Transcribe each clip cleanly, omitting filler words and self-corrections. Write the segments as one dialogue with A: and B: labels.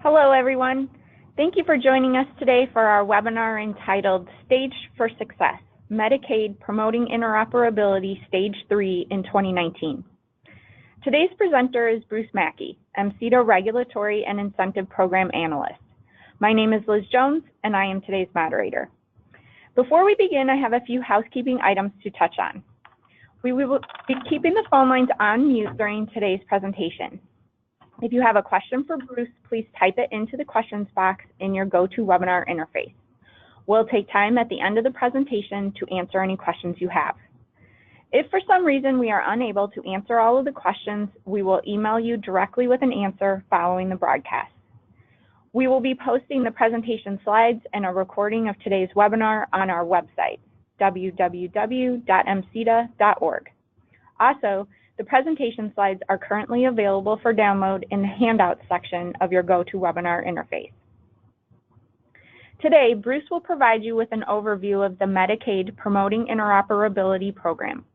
A: Hello, everyone. Thank you for joining us today for our webinar entitled Staged for Success, Medicaid Promoting Interoperability Stage 3 in 2019. Today's presenter is Bruce Mackey, MCEDA Regulatory and Incentive Program Analyst. My name is Liz Jones, and I am today's moderator. Before we begin, I have a few housekeeping items to touch on. We will be keeping the phone lines on mute during today's presentation. If you have a question for Bruce, please type it into the questions box in your GoToWebinar interface. We'll take time at the end of the presentation to answer any questions you have. If for some reason we are unable to answer all of the questions, we will email you directly with an answer following the broadcast. We will be posting the presentation slides and a recording of today's webinar on our website, www.mceda.org. Also, the presentation slides are currently available for download in the Handouts section of your GoToWebinar interface. Today, Bruce will provide you with an overview of the Medicaid Promoting Interoperability Program,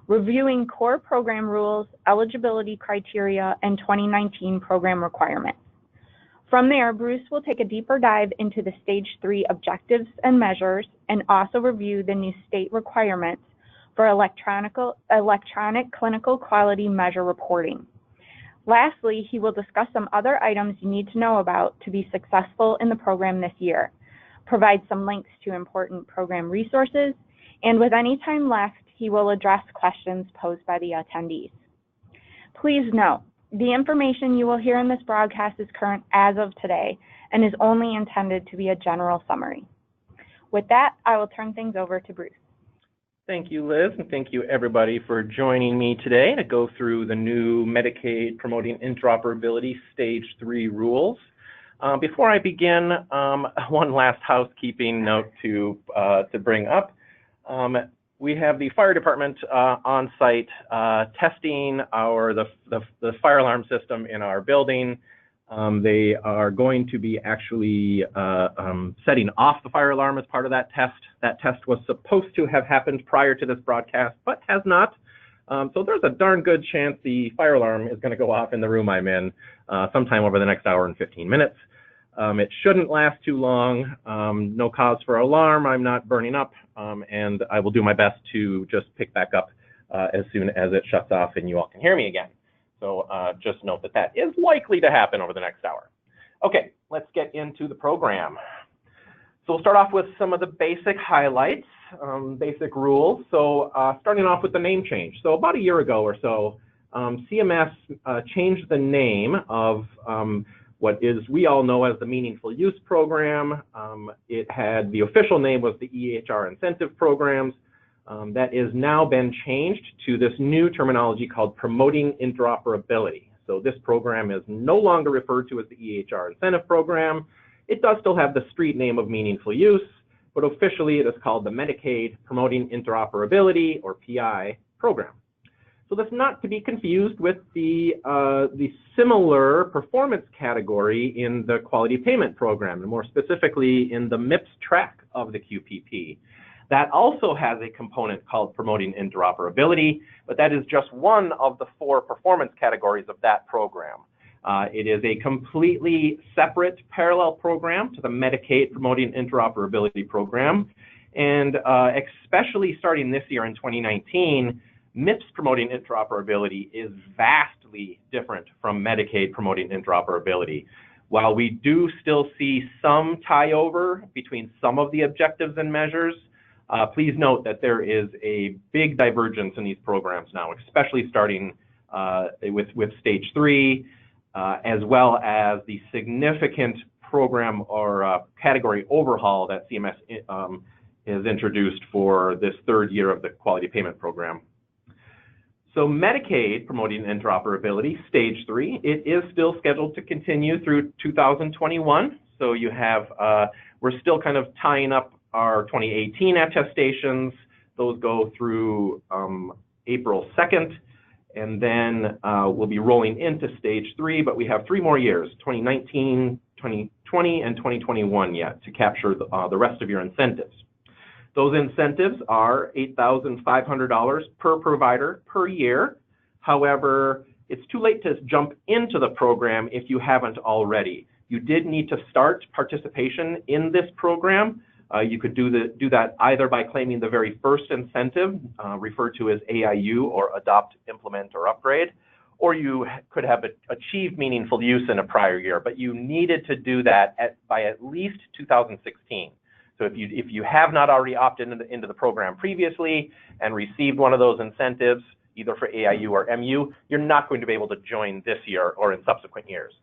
A: reviewing core program rules, eligibility criteria, and 2019 program requirements. From there, Bruce will take a deeper dive into the Stage 3 objectives and measures and also review the new state requirements for electronic clinical quality measure reporting. Lastly, he will discuss some other items you need to know about to be successful in the program this year, provide some links to important program resources, and with any time left, he will address questions posed by the attendees. Please note, the information you will hear in this broadcast is current as of today and is only intended to be a general summary. With that, I will turn things over to Bruce.
B: Thank you, Liz, and thank you everybody for joining me today to go through the new Medicaid Promoting Interoperability Stage 3 rules. Before I begin, one last housekeeping note to bring up. We have the fire department on site testing the fire alarm system in our building. They are going to be actually setting off the fire alarm as part of that test. That test was supposed to have happened prior to this broadcast, but has not. So there's a darn good chance the fire alarm is going to go off in the room I'm in sometime over the next hour and 15 minutes. It shouldn't last too long. No cause for alarm. I'm not burning up, and I will do my best to just pick back up as soon as it shuts off and you all can hear me again. So just note that that is likely to happen over the next hour. Okay, let's get into the program. So we'll start off with some of the basic highlights, basic rules. So starting off with the name change. So about a year ago or so, CMS changed the name of what we all know as the Meaningful Use Program. It had, the official name was the EHR Incentive Programs. That is now been changed to this new terminology called Promoting Interoperability. So this program is no longer referred to as the EHR Incentive Program. It does still have the street name of Meaningful Use, but officially it is called the Medicaid Promoting Interoperability, or PI, program. So that's not to be confused with the similar performance category in the Quality Payment Program, and more specifically in the MIPS track of the QPP. That also has a component called Promoting Interoperability, but that is just one of the 4 performance categories of that program. It is a completely separate parallel program to the Medicaid Promoting Interoperability Program, and especially starting this year in 2019, MIPS Promoting Interoperability is vastly different from Medicaid Promoting Interoperability. While we do still see some tie over between some of the objectives and measures, please note that there is a big divergence in these programs now, especially starting with Stage 3, as well as the significant program or category overhaul that CMS has introduced for this 3rd year of the Quality Payment Program. So Medicaid Promoting Interoperability, Stage 3, it is still scheduled to continue through 2021. So you have, we're still kind of tying up our 2018 attestations. Those go through April 2nd, and then we'll be rolling into Stage 3, but we have 3 more years, 2019, 2020, and 2021 yet to capture the rest of your incentives. Those incentives are $8,500 per provider per year. However, it's too late to jump into the program if you haven't already. you did need to start participation in this program. You could do that either by claiming the very first incentive, referred to as AIU, or Adopt, Implement, or Upgrade, or you could have achieved meaningful use in a prior year, but you needed to do that by at least 2016. So if you have not already opted into the program previously and received one of those incentives, either for AIU or MU, you're not going to be able to join this year or in subsequent years.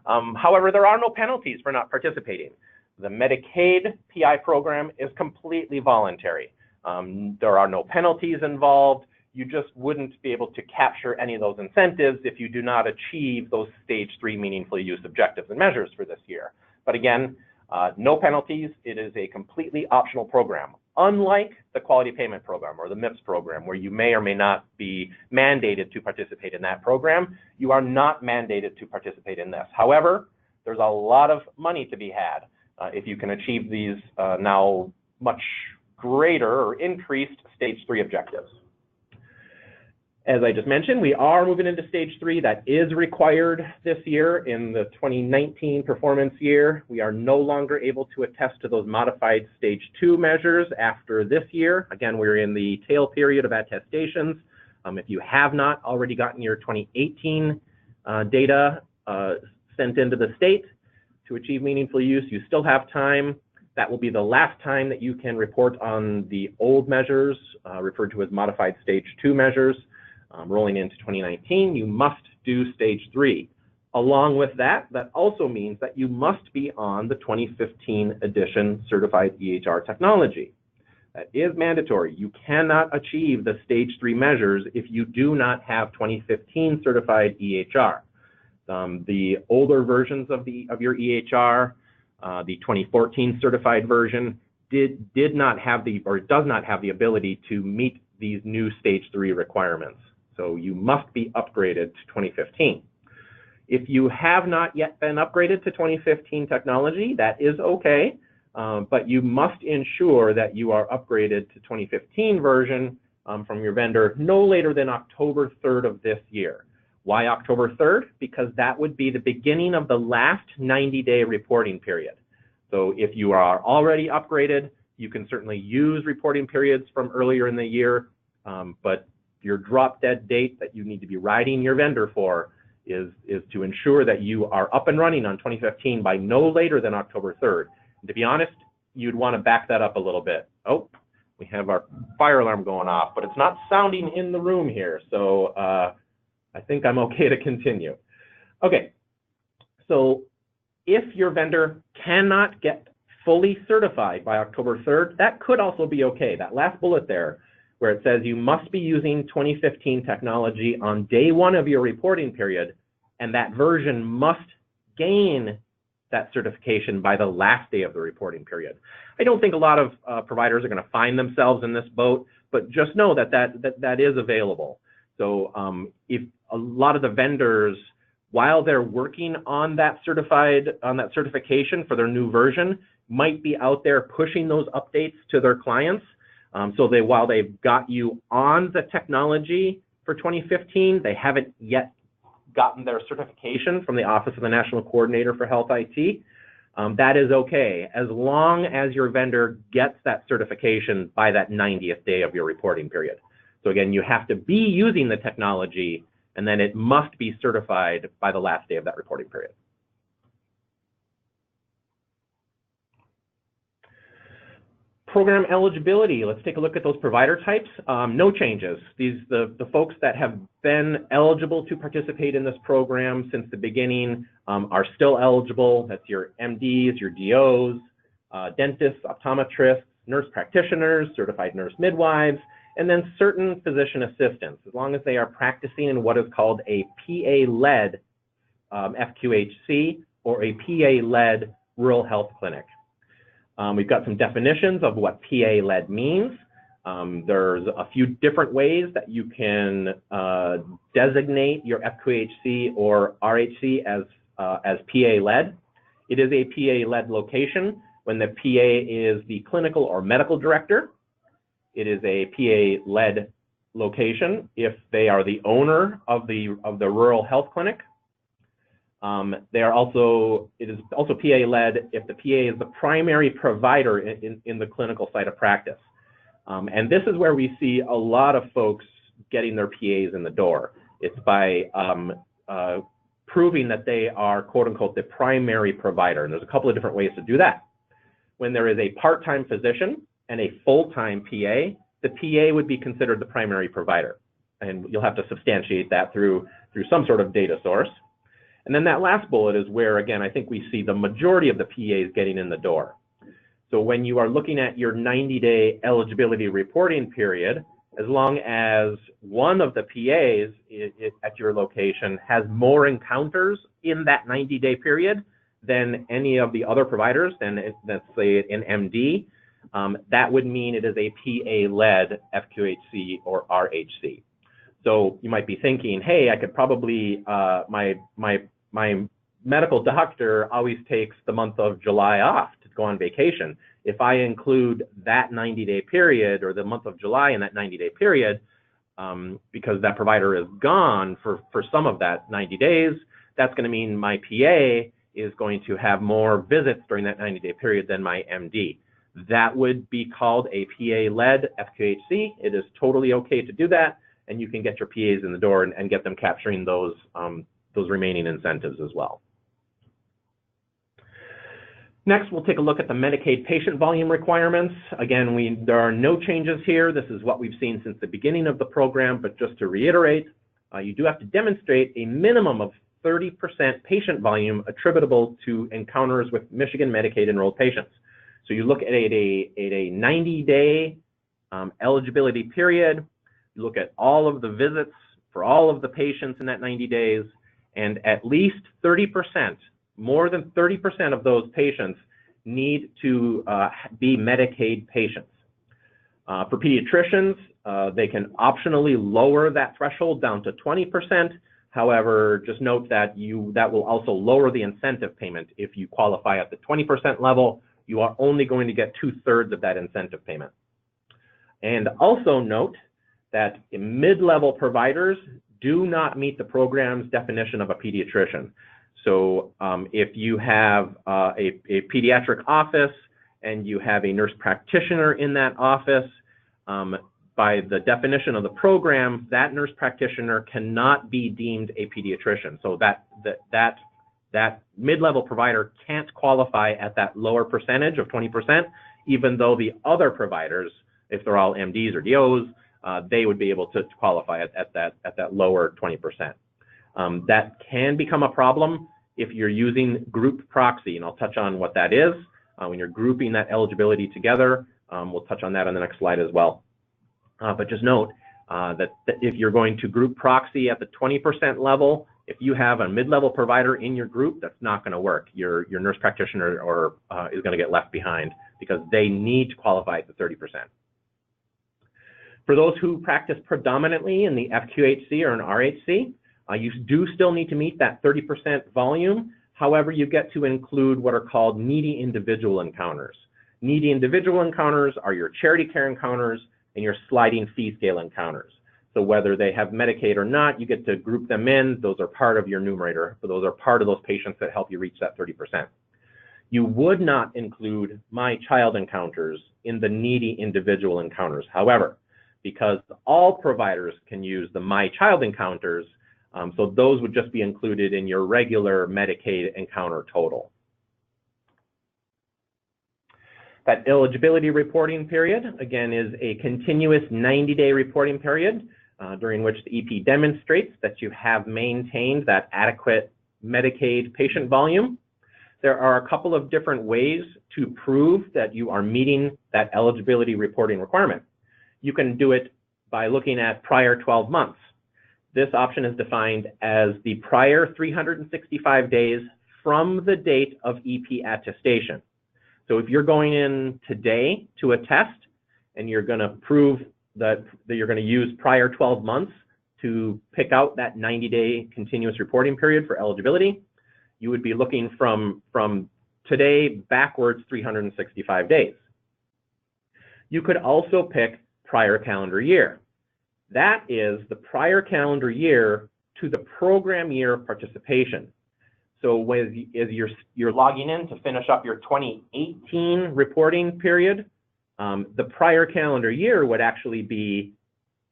B: However, there are no penalties for not participating. The Medicaid PI program is completely voluntary. There are no penalties involved. You just wouldn't be able to capture any of those incentives if you do not achieve those stage 3 meaningful use objectives and measures for this year. But again, no penalties. It is a completely optional program, unlike the quality payment program or the MIPS program, where you may or may not be mandated to participate in that program. You are not mandated to participate in this. However, there's a lot of money to be had if you can achieve these now much greater or increased stage 3 objectives. As I just mentioned, we are moving into stage 3. That is required this year in the 2019 performance year. We are no longer able to attest to those modified stage 2 measures after this year. Again, we're in the tail period of attestations. If you have not already gotten your 2018 data sent into the state to achieve meaningful use, you still have time. That will be the last time that you can report on the old measures, referred to as modified stage 2 measures. Rolling into 2019, you must do stage 3. Along with that, that also means that you must be on the 2015 edition certified EHR technology. That is mandatory. You cannot achieve the stage 3 measures if you do not have 2015 certified EHR. The older versions of your EHR, the 2014 certified version, did not have or does not have the ability to meet these new stage 3 requirements. So you must be upgraded to 2015. If you have not yet been upgraded to 2015 technology, that is okay, but you must ensure that you are upgraded to 2015 version from your vendor no later than October 3rd of this year. Why October 3rd? Because that would be the beginning of the last 90-day reporting period. So if you are already upgraded, you can certainly use reporting periods from earlier in the year, but your drop dead date that you need to be writing your vendor for is to ensure that you are up and running on 2015 by no later than October 3rd. And to be honest, you'd want to back that up a little bit. Oh, we have our fire alarm going off, but it's not sounding in the room here, so I think I'm okay to continue. Okay, so if your vendor cannot get fully certified by October 3rd, that could also be okay. That last bullet there, where it says you must be using 2015 technology on day 1 of your reporting period, and that version must gain that certification by the last day of the reporting period. I don't think a lot of providers are going to find themselves in this boat, but just know that is available. So if a lot of the vendors, while they're working on that certification for their new version, might be out there pushing those updates to their clients. So while they've got you on the technology for 2015, they haven't yet gotten their certification from the Office of the National Coordinator for Health IT. That is okay, as long as your vendor gets that certification by that 90th day of your reporting period. So again, you have to be using the technology, and then it must be certified by the last day of that reporting period. Program eligibility, let's take a look at those provider types. No changes. The folks that have been eligible to participate in this program since the beginning are still eligible. That's your MDs, your DOs, dentists, optometrists, nurse practitioners, certified nurse midwives, and then certain physician assistants, as long as they are practicing in what is called a PA-led FQHC or a PA-led rural health clinic. We've got some definitions of what PA-led means. There's a few different ways that you can designate your FQHC or RHC as PA-led. It is a PA-led location when the PA is the clinical or medical director. It is a PA-led location if they are the owner of the rural health clinic. It is also PA-led if the PA is the primary provider in the clinical site of practice. And this is where we see a lot of folks getting their PAs in the door. It's by proving that they are, quote unquote, the primary provider. And there's a couple of different ways to do that. When there is a part-time physician and a full-time PA, the PA would be considered the primary provider. And you'll have to substantiate that through some sort of data source. And then that last bullet is where, again, I think we see the majority of the PAs getting in the door. So when you are looking at your 90-day eligibility reporting period, as long as one of the PAs at your location has more encounters in that 90-day period than any of the other providers, then let's say an MD, that would mean it is a PA-led FQHC or RHC. So you might be thinking, hey, I could probably, my medical doctor always takes the month of July off to go on vacation. If I include that 90-day period or the month of July in that 90-day period, because that provider is gone for some of that 90 days, that's going to mean my PA is going to have more visits during that 90-day period than my MD. That would be called a PA-led FQHC. It is totally okay to do that, and you can get your PAs in the door and get them capturing those remaining incentives as well. Next, we'll take a look at the Medicaid patient volume requirements. Again, there are no changes here. This is what we've seen since the beginning of the program, but just to reiterate, you do have to demonstrate a minimum of 30% patient volume attributable to encounters with Michigan Medicaid enrolled patients. So you look at a 90-day eligibility period, you look at all of the visits for all of the patients in that 90 days, and at least 30%, more than 30% of those patients need to be Medicaid patients. For pediatricians, they can optionally lower that threshold down to 20%. However, just note that that will also lower the incentive payment. If you qualify at the 20% level, you are only going to get 2/3 of that incentive payment. And also note that mid-level providers do not meet the program's definition of a pediatrician. So if you have a pediatric office and you have a nurse practitioner in that office, by the definition of the program, that nurse practitioner cannot be deemed a pediatrician. So that mid-level provider can't qualify at that lower percentage of 20%, even though the other providers, if they're all MDs or DOs, they would be able to qualify at that lower 20%. That can become a problem if you're using group proxy, and I'll touch on what that is. When you're grouping that eligibility together, we'll touch on that on the next slide as well. But just note that if you're going to group proxy at the 20% level, if you have a mid-level provider in your group, that's not going to work. Your nurse practitioner is going to get left behind because they need to qualify at the 30%. For those who practice predominantly in the FQHC or an RHC, you do still need to meet that 30% volume. However, you get to include what are called needy individual encounters. Needy individual encounters are your charity care encounters and your sliding fee scale encounters. So whether they have Medicaid or not, you get to group them in. Those are part of your numerator. So those are part of those patients that help you reach that 30%. You would not include my child encounters in the needy individual encounters. However, because all providers can use the my child encounters, so those would just be included in your regular Medicaid encounter total. That eligibility reporting period, again, is a continuous 90-day reporting period during which the EP demonstrates that you have maintained that adequate Medicaid patient volume. There are a couple of different ways to prove that you are meeting that eligibility reporting requirement. You can do it by looking at prior 12 months. This option is defined as the prior 365 days from the date of EP attestation. So if you're going in today to a test and you're going to prove that you're going to use prior 12 months to pick out that 90-day continuous reporting period for eligibility, you would be looking from today backwards 365 days. You could also pick prior calendar year. That is the prior calendar year to the program year of participation. So as you're logging in to finish up your 2018 reporting period, the prior calendar year would actually be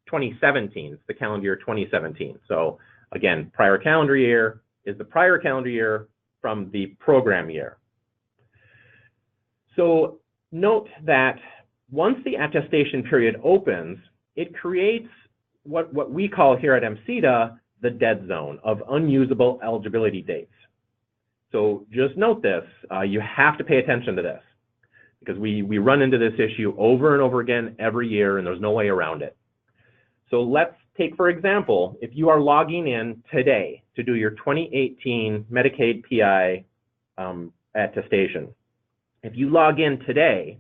B: 2017, the calendar year 2017. So again, prior calendar year is the prior calendar year from the program year. So note that once the attestation period opens, it creates what we call here at MCEDA the dead zone of unusable eligibility dates. So just note this, you have to pay attention to this because we run into this issue over and over again every year, and there's no way around it. So let's take, for example, if you are logging in today to do your 2018 Medicaid PI attestation. If you log in today,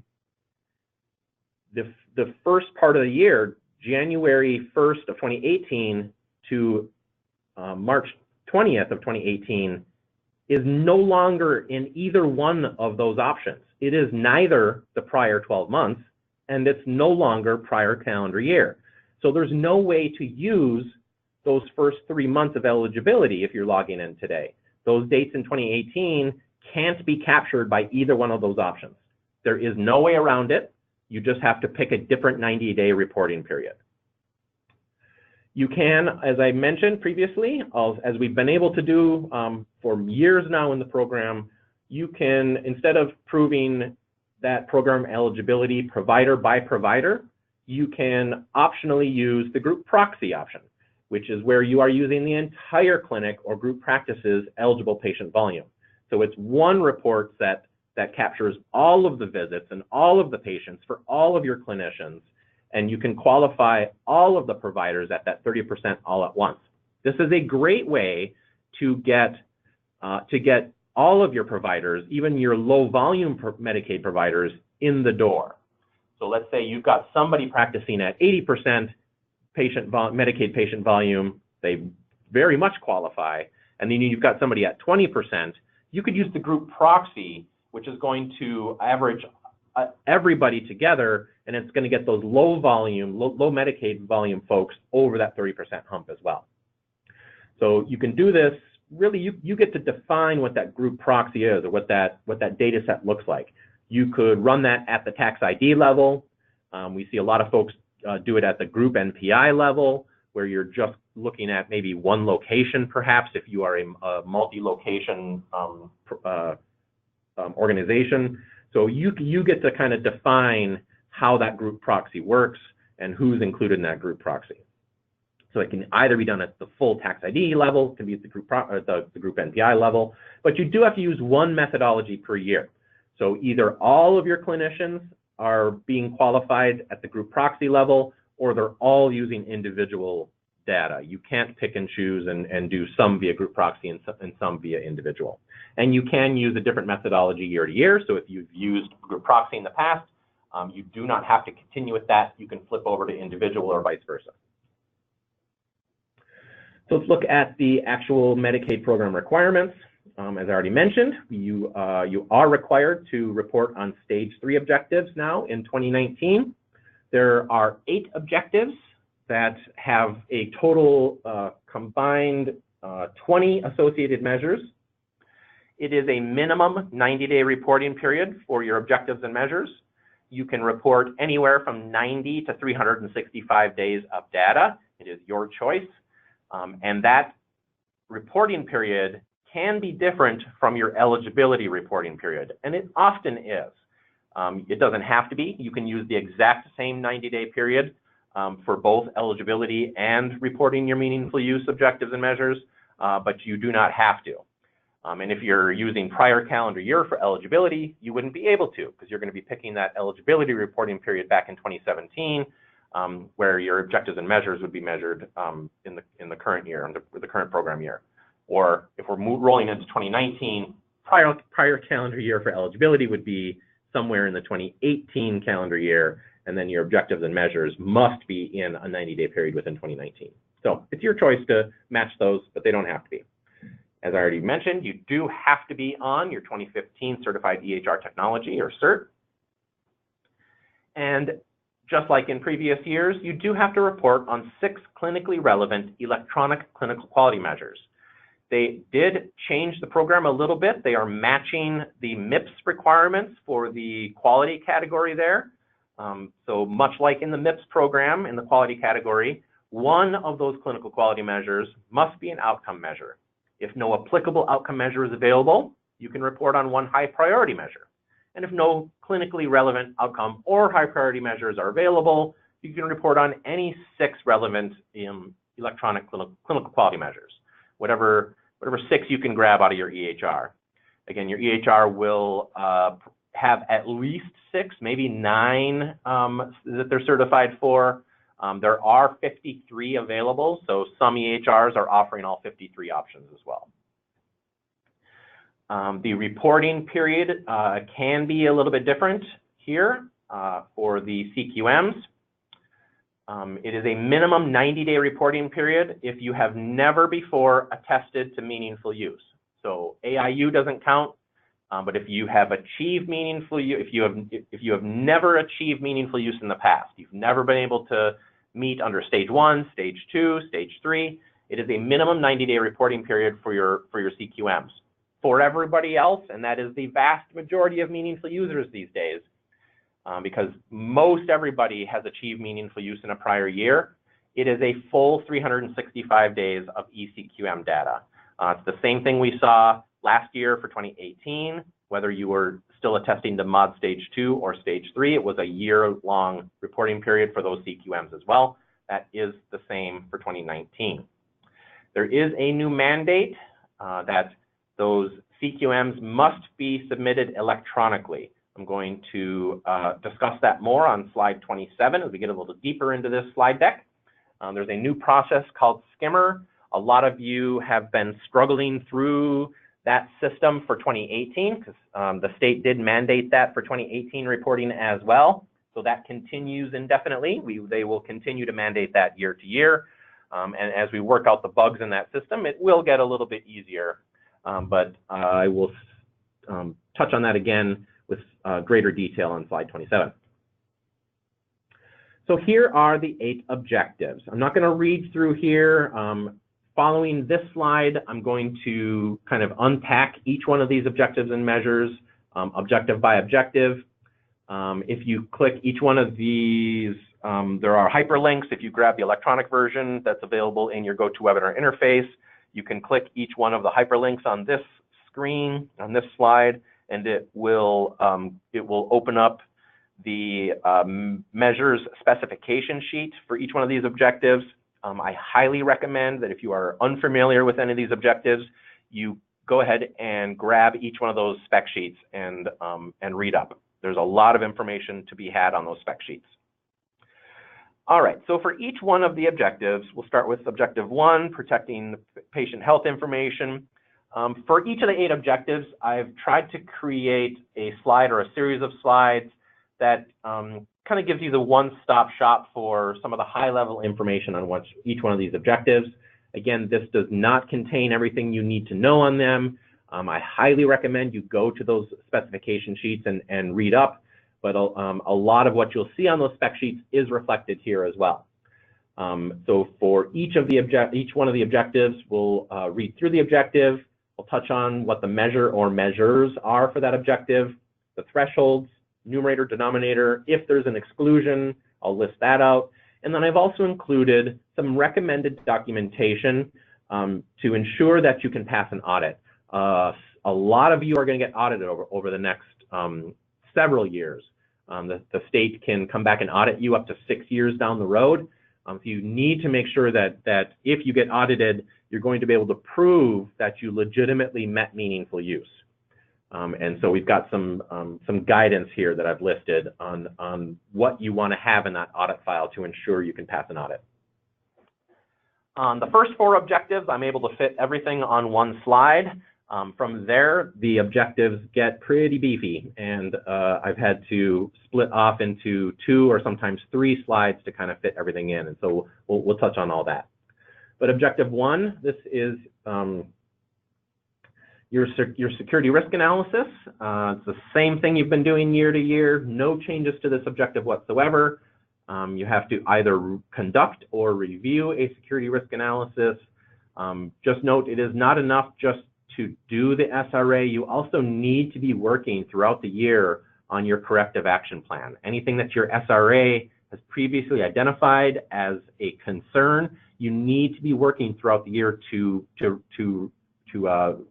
B: the first part of the year, January 1st of 2018 to March 20th of 2018, is no longer in either one of those options. It is neither the prior 12 months, and it's no longer prior calendar year. So there's no way to use those first 3 months of eligibility if you're logging in today. Those dates in 2018 can't be captured by either one of those options. There is no way around it. You just have to pick a different 90-day reporting period. You can, as I mentioned previously, as we've been able to do for years now in the program, you can, instead of proving that program eligibility provider by provider, you can optionally use the group proxy option, which is where you are using the entire clinic or group practice's eligible patient volume. So it's one report set that captures all of the visits and all of the patients for all of your clinicians, and you can qualify all of the providers at that 30% all at once. This is a great way to get all of your providers, even your low volume Medicaid providers, in the door. So let's say you've got somebody practicing at 80% Medicaid patient volume, they very much qualify, and then you've got somebody at 20%, you could use the group proxy, which is going to average everybody together, and it's going to get those low Medicaid volume folks over that 30% hump as well. So you can do this, really you get to define what that group proxy is or what that data set looks like. You could run that at the tax ID level. We see a lot of folks do it at the group NPI level, where you're just looking at maybe one location perhaps if you are a multi-location organization. So you get to kind of define how that group proxy works and who's included in that group proxy. So it can either be done at the full tax ID level, it can be at the group NPI level, but you do have to use one methodology per year. So either all of your clinicians are being qualified at the group proxy level, or they're all using individual data. You can't pick and choose and do some via group proxy and some via individual. And you can use a different methodology year to year. So if you've used group proxy in the past, you do not have to continue with that. You can flip over to individual or vice versa. So let's look at the actual Medicaid program requirements. As I already mentioned, you are required to report on stage 3 objectives now in 2019. There are 8 objectives that have a total combined 20 associated measures. It is a minimum 90-day reporting period for your objectives and measures. You can report anywhere from 90 to 365 days of data. It is your choice. And that reporting period can be different from your eligibility reporting period, and it often is. It doesn't have to be. You can use the exact same 90-day period for both eligibility and reporting your meaningful use objectives and measures, but you do not have to. And if you're using prior calendar year for eligibility, you wouldn't be able to, because you're going to be picking that eligibility reporting period back in 2017, where your objectives and measures would be measured in the current year, the current program year. Or if we're rolling into 2019, prior calendar year for eligibility would be somewhere in the 2018 calendar year, and then your objectives and measures must be in a 90-day period within 2019. So it's your choice to match those, but they don't have to be. As I already mentioned, you do have to be on your 2015 Certified EHR Technology, or CERT. And just like in previous years, you do have to report on 6 clinically relevant electronic clinical quality measures. They did change the program a little bit. They are matching the MIPS requirements for the quality category there. So much like in the MIPS program in the quality category, one of those clinical quality measures must be an outcome measure. If no applicable outcome measure is available, you can report on one high priority measure. And if no clinically relevant outcome or high priority measures are available, you can report on any 6 relevant electronic clinical quality measures. Whatever 6 you can grab out of your EHR. Again, your EHR will have at least 6, maybe 9 that they're certified for. There are 53 available, so some EHRs are offering all 53 options as well. The reporting period can be a little bit different here for the CQMs. It is a minimum 90-day reporting period if you have never before attested to meaningful use. So AIU doesn't count, but if you have achieved meaningful use, if you have never achieved meaningful use in the past, you've never been able to meet under stage 1, stage 2, stage 3, it is a minimum 90-day reporting period for your CQMs. For everybody else, and that is the vast majority of meaningful users these days, because most everybody has achieved meaningful use in a prior year, it is a full 365 days of eCQM data. It's the same thing we saw last year for 2018, whether you were still attesting to MOD stage 2 or stage 3, it was a year-long reporting period for those CQMs as well. That is the same for 2019. There is a new mandate that those CQMs must be submitted electronically. I'm going to discuss that more on slide 27 as we get a little deeper into this slide deck. There's a new process called Skimmer. A lot of you have been struggling through that system for 2018 because the state did mandate that for 2018 reporting as well. So that continues indefinitely. They will continue to mandate that year to year. And as we work out the bugs in that system, it will get a little bit easier. But I will touch on that again with greater detail on slide 27. So here are the 8 objectives. I'm not going to read through here. Following this slide, I'm going to kind of unpack each one of these objectives and measures, objective by objective. If you click each one of these, there are hyperlinks. If you grab the electronic version that's available in your GoToWebinar interface, you can click each one of the hyperlinks on this screen, on this slide, and it will open up the measures specification sheet for each one of these objectives. I highly recommend that if you are unfamiliar with any of these objectives, you go ahead and grab each one of those spec sheets and read up. There's a lot of information to be had on those spec sheets. All right, so for each one of the objectives, we'll start with objective 1, protecting patient health information. For each of the 8 objectives, I've tried to create a slide or a series of slides that kind of gives you the one-stop shop for some of the high-level information on each one of these objectives. Again, this does not contain everything you need to know on them. I highly recommend you go to those specification sheets and read up, but a lot of what you'll see on those spec sheets is reflected here as well. So for each one of the objectives, we'll read through the objective. We'll touch on what the measure or measures are for that objective, the thresholds, numerator, denominator. If there's an exclusion, I'll list that out. And then I've also included some recommended documentation to ensure that you can pass an audit. A lot of you are going to get audited over the next several years. The state can come back and audit you up to 6 years down the road. So you need to make sure that if you get audited, you're going to be able to prove that you legitimately met meaningful use. And so we've got some guidance here that I've listed on what you want to have in that audit file to ensure you can pass an audit. On the first 4 objectives, I'm able to fit everything on one slide. From there, the objectives get pretty beefy, and I've had to split off into 2 or sometimes 3 slides to kind of fit everything in, and so we'll touch on all that. But objective 1, this is your security risk analysis. It's the same thing you've been doing year to year, no changes to this objective whatsoever. You have to either conduct or review a security risk analysis. Just note, it is not enough just to do the SRA. You also need to be working throughout the year on your corrective action plan. Anything that your SRA has previously identified as a concern, you need to be working throughout the year to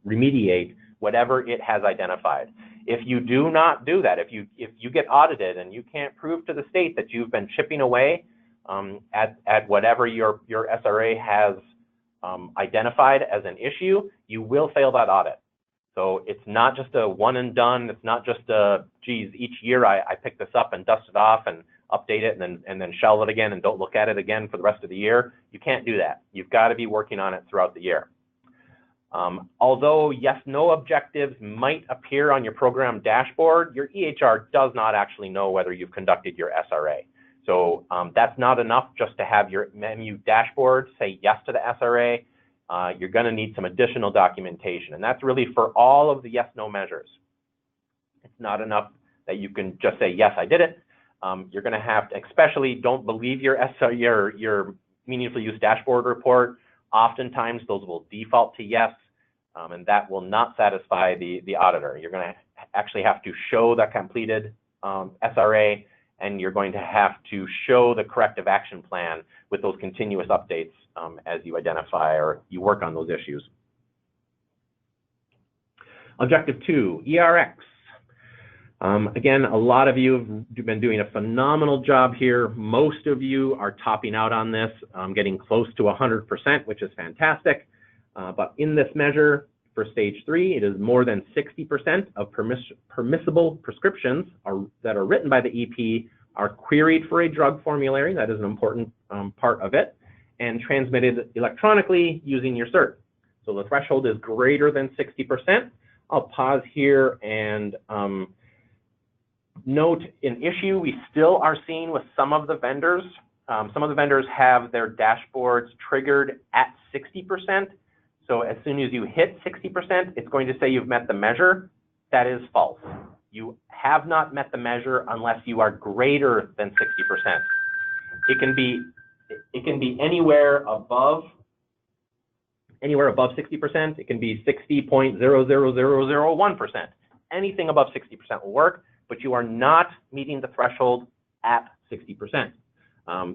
B: remediate whatever it has identified. If you do not do that, if you get audited and you can't prove to the state that you've been chipping away at whatever your SRA has identified as an issue, you will fail that audit. So it's not just a one and done. It's not just a, geez, each year I pick this up and dust it off and update it and then shelve it again and don't look at it again for the rest of the year. You can't do that. You've got to be working on it throughout the year. Although yes, no objectives might appear on your program dashboard, your EHR does not actually know whether you've conducted your SRA. So that's not enough just to have your menu dashboard say yes to the SRA. You're going to need some additional documentation, and that's really for all of the yes-no measures. It's not enough that you can just say, yes, I did it. You're going to have to, especially don't believe your meaningful use dashboard report. Oftentimes, those will default to yes, and that will not satisfy the auditor. You're going to actually have to show the completed SRA, and you're going to have to show the corrective action plan with those continuous updates as you identify or you work on those issues. Objective 2, ERX. Again, a lot of you have been doing a phenomenal job here. Most of you are topping out on this, getting close to 100%, which is fantastic. But in this measure for stage 3, it is more than 60% of permissible prescriptions that are written by the EP are queried for a drug formulary. That is an important part of it, and transmitted electronically using your cert. So the threshold is greater than 60%. I'll pause here and note an issue we still are seeing with some of the vendors. Some of the vendors have their dashboards triggered at 60%. So as soon as you hit 60%, it's going to say you've met the measure. That is false. You have not met the measure unless you are greater than 60%. It can be anywhere above 60%. It can be 60.00001%. Anything above 60% will work, but you are not meeting the threshold at 60%.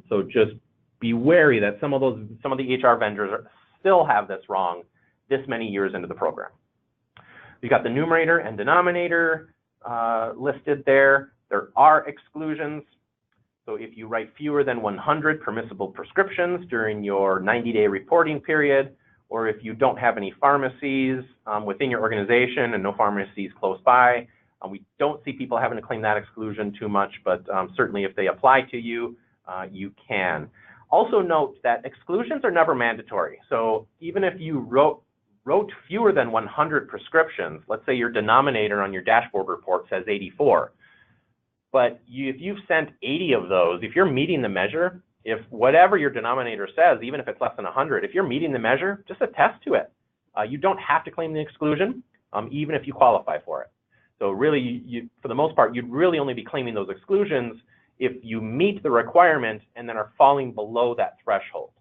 B: So just be wary that some of the EHR vendors still have this wrong this many years into the program. You've got the numerator and denominator listed there. There are exclusions. So if you write fewer than 100 permissible prescriptions during your 90-day reporting period, or if you don't have any pharmacies within your organization and no pharmacies close by, we don't see people having to claim that exclusion too much, but certainly if they apply to you, you can. Also note that exclusions are never mandatory. So even if you wrote fewer than 100 prescriptions, let's say your denominator on your dashboard report says 84, but if you've sent 80 of those, if you're meeting the measure, if whatever your denominator says, even if it's less than 100, if you're meeting the measure, just attest to it. You don't have to claim the exclusion, even if you qualify for it. So really, for the most part, you'd really only be claiming those exclusions if you meet the requirement and then are falling below that threshold.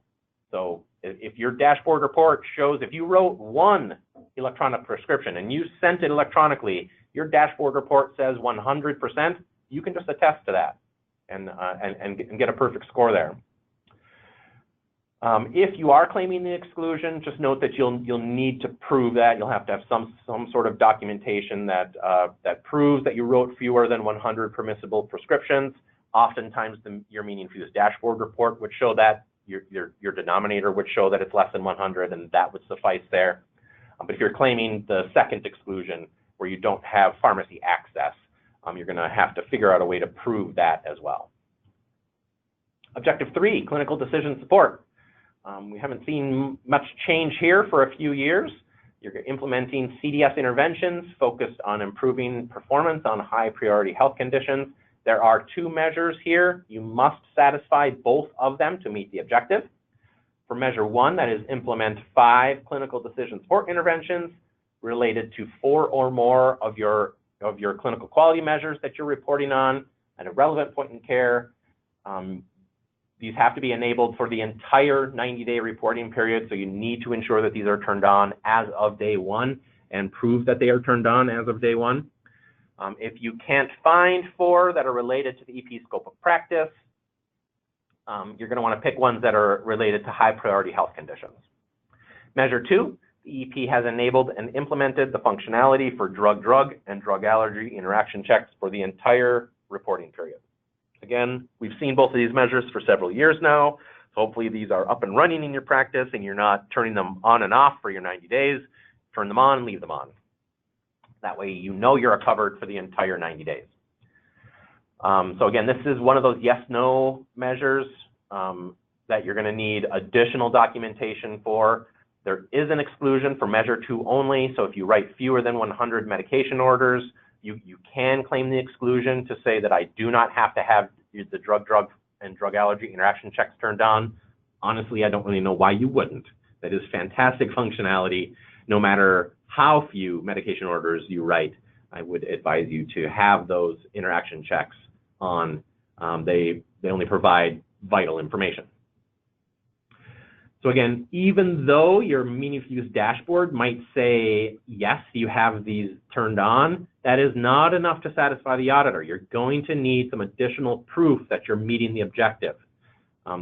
B: So if your dashboard report shows if you wrote one electronic prescription and you sent it electronically, your dashboard report says 100%, you can just attest to that and get a perfect score there. If you are claiming the exclusion, just note that you'll need to prove that. You'll have to have some sort of documentation that proves that you wrote fewer than 100 permissible prescriptions. Oftentimes, your meaningful use dashboard report would show that. Your denominator would show that it's less than 100, and that would suffice there. But if you're claiming the second exclusion, where you don't have pharmacy access, you're going to have to figure out a way to prove that as well. Objective 3, clinical decision support. We haven't seen much change here for a few years. You're implementing CDS interventions focused on improving performance on high priority health conditions. There are 2 measures here. You must satisfy both of them to meet the objective. For measure 1, that is implement 5 clinical decision support interventions related to 4 or more of your clinical quality measures that you're reporting on at a relevant point in care. These have to be enabled for the entire 90-day reporting period, so you need to ensure that these are turned on as of day one and prove that they are turned on as of day one. If you can't find 4 that are related to the EP scope of practice, you're going to want to pick ones that are related to high priority health conditions. Measure 2, the EP has enabled and implemented the functionality for drug-drug and drug allergy interaction checks for the entire reporting period. Again, we've seen both of these measures for several years now, so hopefully these are up and running in your practice and you're not turning them on and off for your 90 days. Turn them on, leave them on. That way you know you're covered for the entire 90 days. So again, this is one of those yes-no measures that you're going to need additional documentation for. There is an exclusion for measure 2 only, so if you write fewer than 100 medication orders, you can claim the exclusion to say that I do not have to have the drug-drug and drug allergy interaction checks turned on. Honestly, I don't really know why you wouldn't. That is fantastic functionality. No matter how few medication orders you write, I would advise you to have those interaction checks on. They only provide vital information. So again, even though your meaningful use dashboard might say, yes, you have these turned on, that is not enough to satisfy the auditor. You're going to need some additional proof that you're meeting the objective.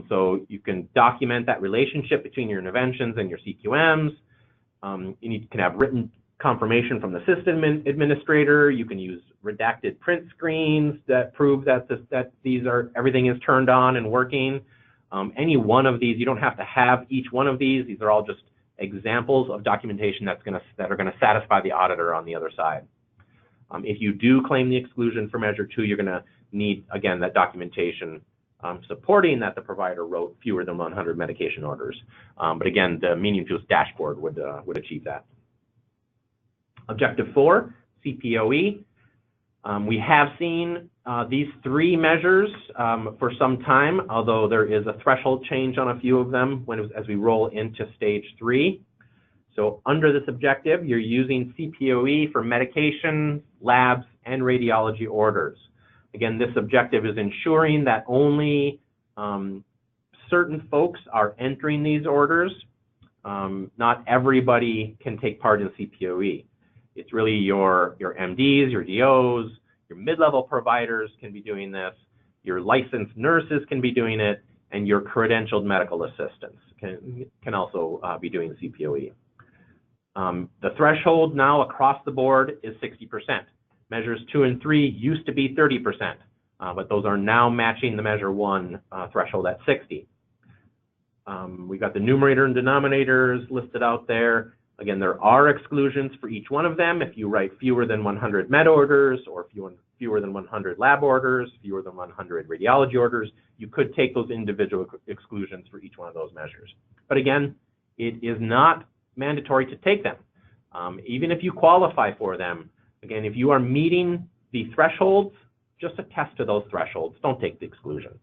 B: So you can document that relationship between your interventions and your CQMs. You can have written confirmation from the system administrator. You can use redacted print screens that prove that everything is turned on and working. Any one of these, you don't have to have each one of these. These are all just examples of documentation that are going to satisfy the auditor on the other side. If you do claim the exclusion for measure 2, you're going to need, again, that documentation supporting that the provider wrote fewer than 100 medication orders. But again, the meaningful use dashboard would achieve that. Objective 4, CPOE. We have seen these 3 measures for some time, although there is a threshold change on a few of them as we roll into stage 3. So under this objective, you're using CPOE for medication, labs, and radiology orders. Again, this objective is ensuring that only certain folks are entering these orders. Not everybody can take part in CPOE. It's really your MDs, your DOs, your mid-level providers can be doing this, your licensed nurses can be doing it, and your credentialed medical assistants can also be doing CPOE. The threshold now across the board is 60%. Measures 2 and 3 used to be 30%, but those are now matching the measure 1 threshold at 60. We've got the numerator and denominators listed out there. Again, there are exclusions for each one of them. If you write fewer than 100 med orders or fewer than 100 lab orders, fewer than 100 radiology orders, you could take those individual exclusions for each one of those measures. But again, it is not mandatory to take them. Even if you qualify for them, again, if you are meeting the thresholds, just attest to those thresholds. Don't take the exclusion.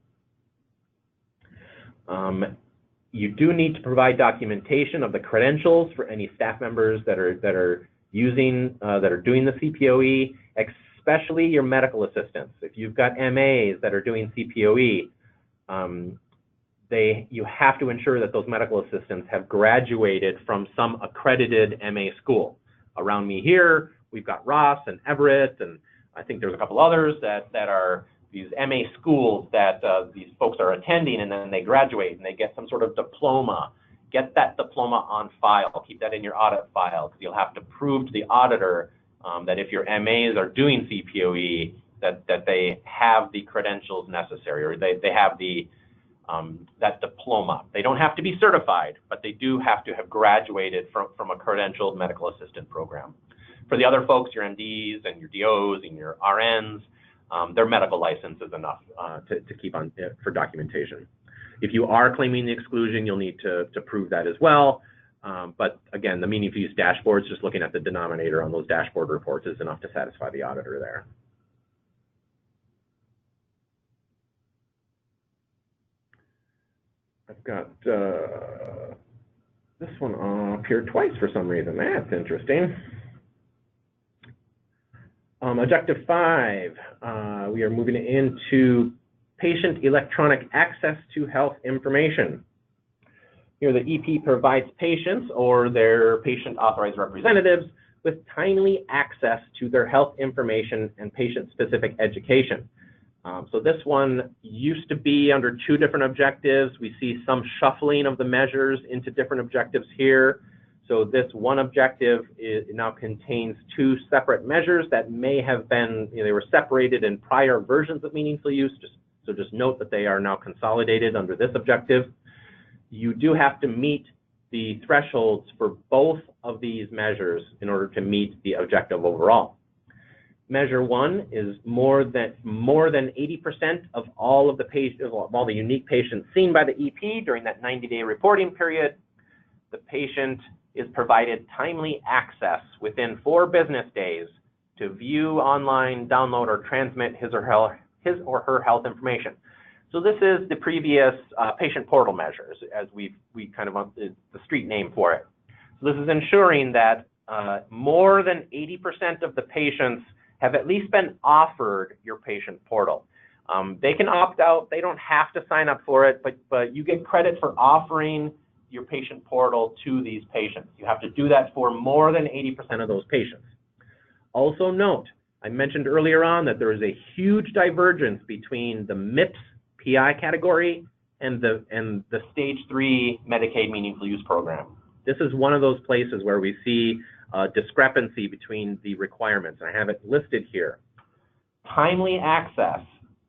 B: You do need to provide documentation of the credentials for any staff members that are doing the CPOE, especially your medical assistants. If you've got MAs that are doing CPOE, you have to ensure that those medical assistants have graduated from some accredited MA school. Around me here, we've got Ross and Everett, and I think there's a couple others that are these MA schools that these folks are attending, and then they graduate and they get some sort of diploma. Get that diploma on file. Keep that in your audit file, because you'll have to prove to the auditor that if your MAs are doing CPOE, that they have the credentials necessary, or they have that diploma. They don't have to be certified, but they do have to have graduated from a credentialed medical assistant program. For the other folks, your MDs and your DOs and your RNs, their medical license is enough to keep on for documentation. If you are claiming the exclusion, you'll need to prove that as well. But again, the meaningful use dashboards, just looking at the denominator on those dashboard reports is enough to satisfy the auditor there. I've got this one up here twice for some reason. That's interesting. Objective 5, we are moving into patient electronic access to health information. Here, the EP provides patients or their patient authorized representatives with timely access to their health information and patient-specific education. So this one used to be under 2 different objectives. We see some shuffling of the measures into different objectives here. So this one objective now contains 2 separate measures that may have been, they were separated in prior versions of meaningful use. So just note that they are now consolidated under this objective. You do have to meet the thresholds for both of these measures in order to meet the objective overall. Measure 1 is more than 80% of all of the unique patients seen by the EP during that 90-day reporting period. The patient is provided timely access within 4 business days to view online, download, or transmit his or her health information. So this is the previous patient portal measures, as we kind of the street name for it. So this is ensuring that more than 80% of the patients have at least been offered your patient portal. They can opt out, they don't have to sign up for it, but you get credit for offering your patient portal to these patients. You have to do that for more than 80% of those patients. Also note, I mentioned earlier on that there is a huge divergence between the MIPS PI category and the Stage 3 Medicaid Meaningful Use Program. This is one of those places where we see a discrepancy between the requirements, and I have it listed here. Timely access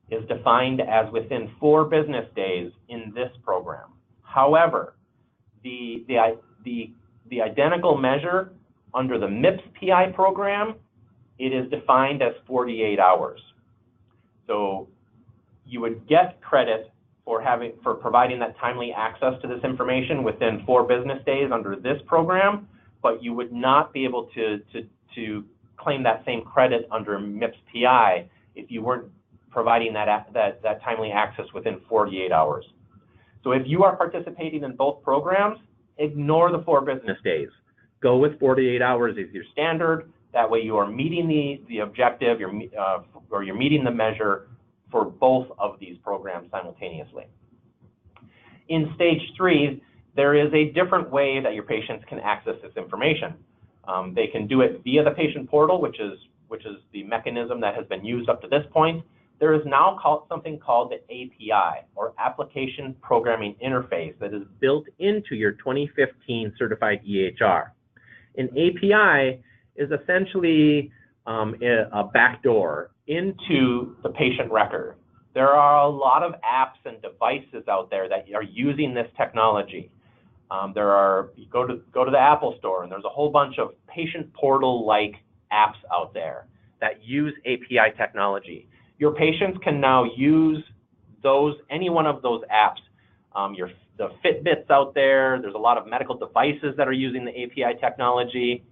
B: is defined as within 4 business days in this program. However, the identical measure under the MIPS PI program, it is defined as 48 hours. So you would get credit for providing that timely access to this information within 4 business days under this program, but you would not be able to claim that same credit under MIPS PI if you weren't providing that timely access within 48 hours. So if you are participating in both programs, ignore the 4 business days. Go with 48 hours as your standard. That way you are meeting the objective, or you're meeting the measure for both of these programs simultaneously. In Stage 3, there is a different way that your patients can access this information. They can do it via the patient portal, which is the mechanism that has been used up to this point. There is now something called the API, or Application Programming Interface, that is built into your 2015 certified EHR. An API is essentially a backdoor into the patient record. There are a lot of apps and devices out there that are using this technology. You go to the Apple Store, and there's a whole bunch of patient portal-like apps out there that use API technology. Your patients can now use any one of those apps. The Fitbits out there, there's a lot of medical devices that are using the API technology.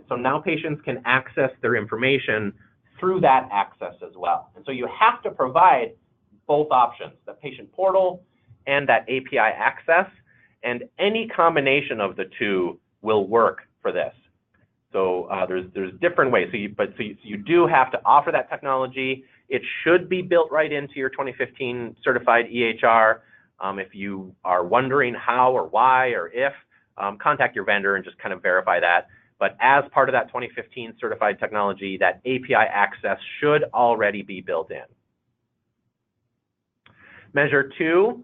B: So now patients can access their information through that access as well. And so you have to provide both options, the patient portal and that API access, and any combination of the 2 will work for this. So there's different ways. So you do have to offer that technology. It should be built right into your 2015 certified EHR. If you are wondering how or why or if, contact your vendor and just kind of verify that. But as part of that 2015 certified technology, that API access should already be built in. Measure 2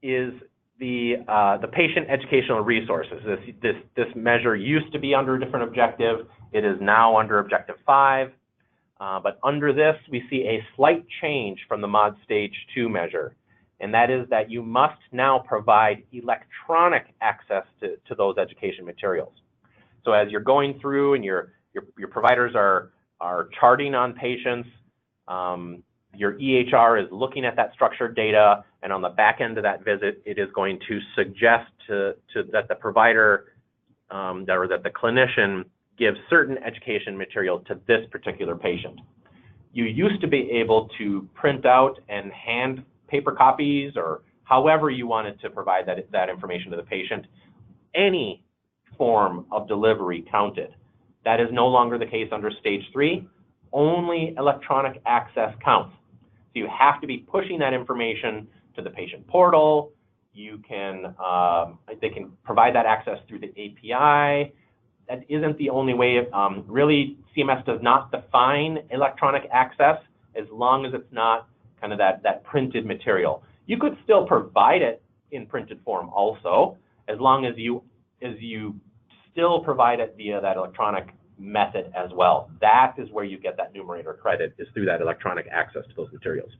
B: is the patient educational resources. This measure used to be under a different objective. It is now under Objective 5. But under this, we see a slight change from the MOD Stage 2 measure. And that is that you must now provide electronic access to those education materials. So as you're going through and your providers are charting on patients, your EHR is looking at that structured data, and on the back end of that visit, it is going to suggest that the provider or that the clinician gives certain education material to this particular patient. You used to be able to print out and hand paper copies, or however you wanted to provide that information to the patient. Any form of delivery counted. That is no longer the case under Stage 3. Only electronic access counts. So you have to be pushing that information to the patient portal. You can, they can provide that access through the API. That isn't the only way. Really, CMS does not define electronic access as long as it's not kind of that printed material. You could still provide it in printed form also, as long as you still provide it via that electronic method as well. That is where you get that numerator credit, is through that electronic access to those materials.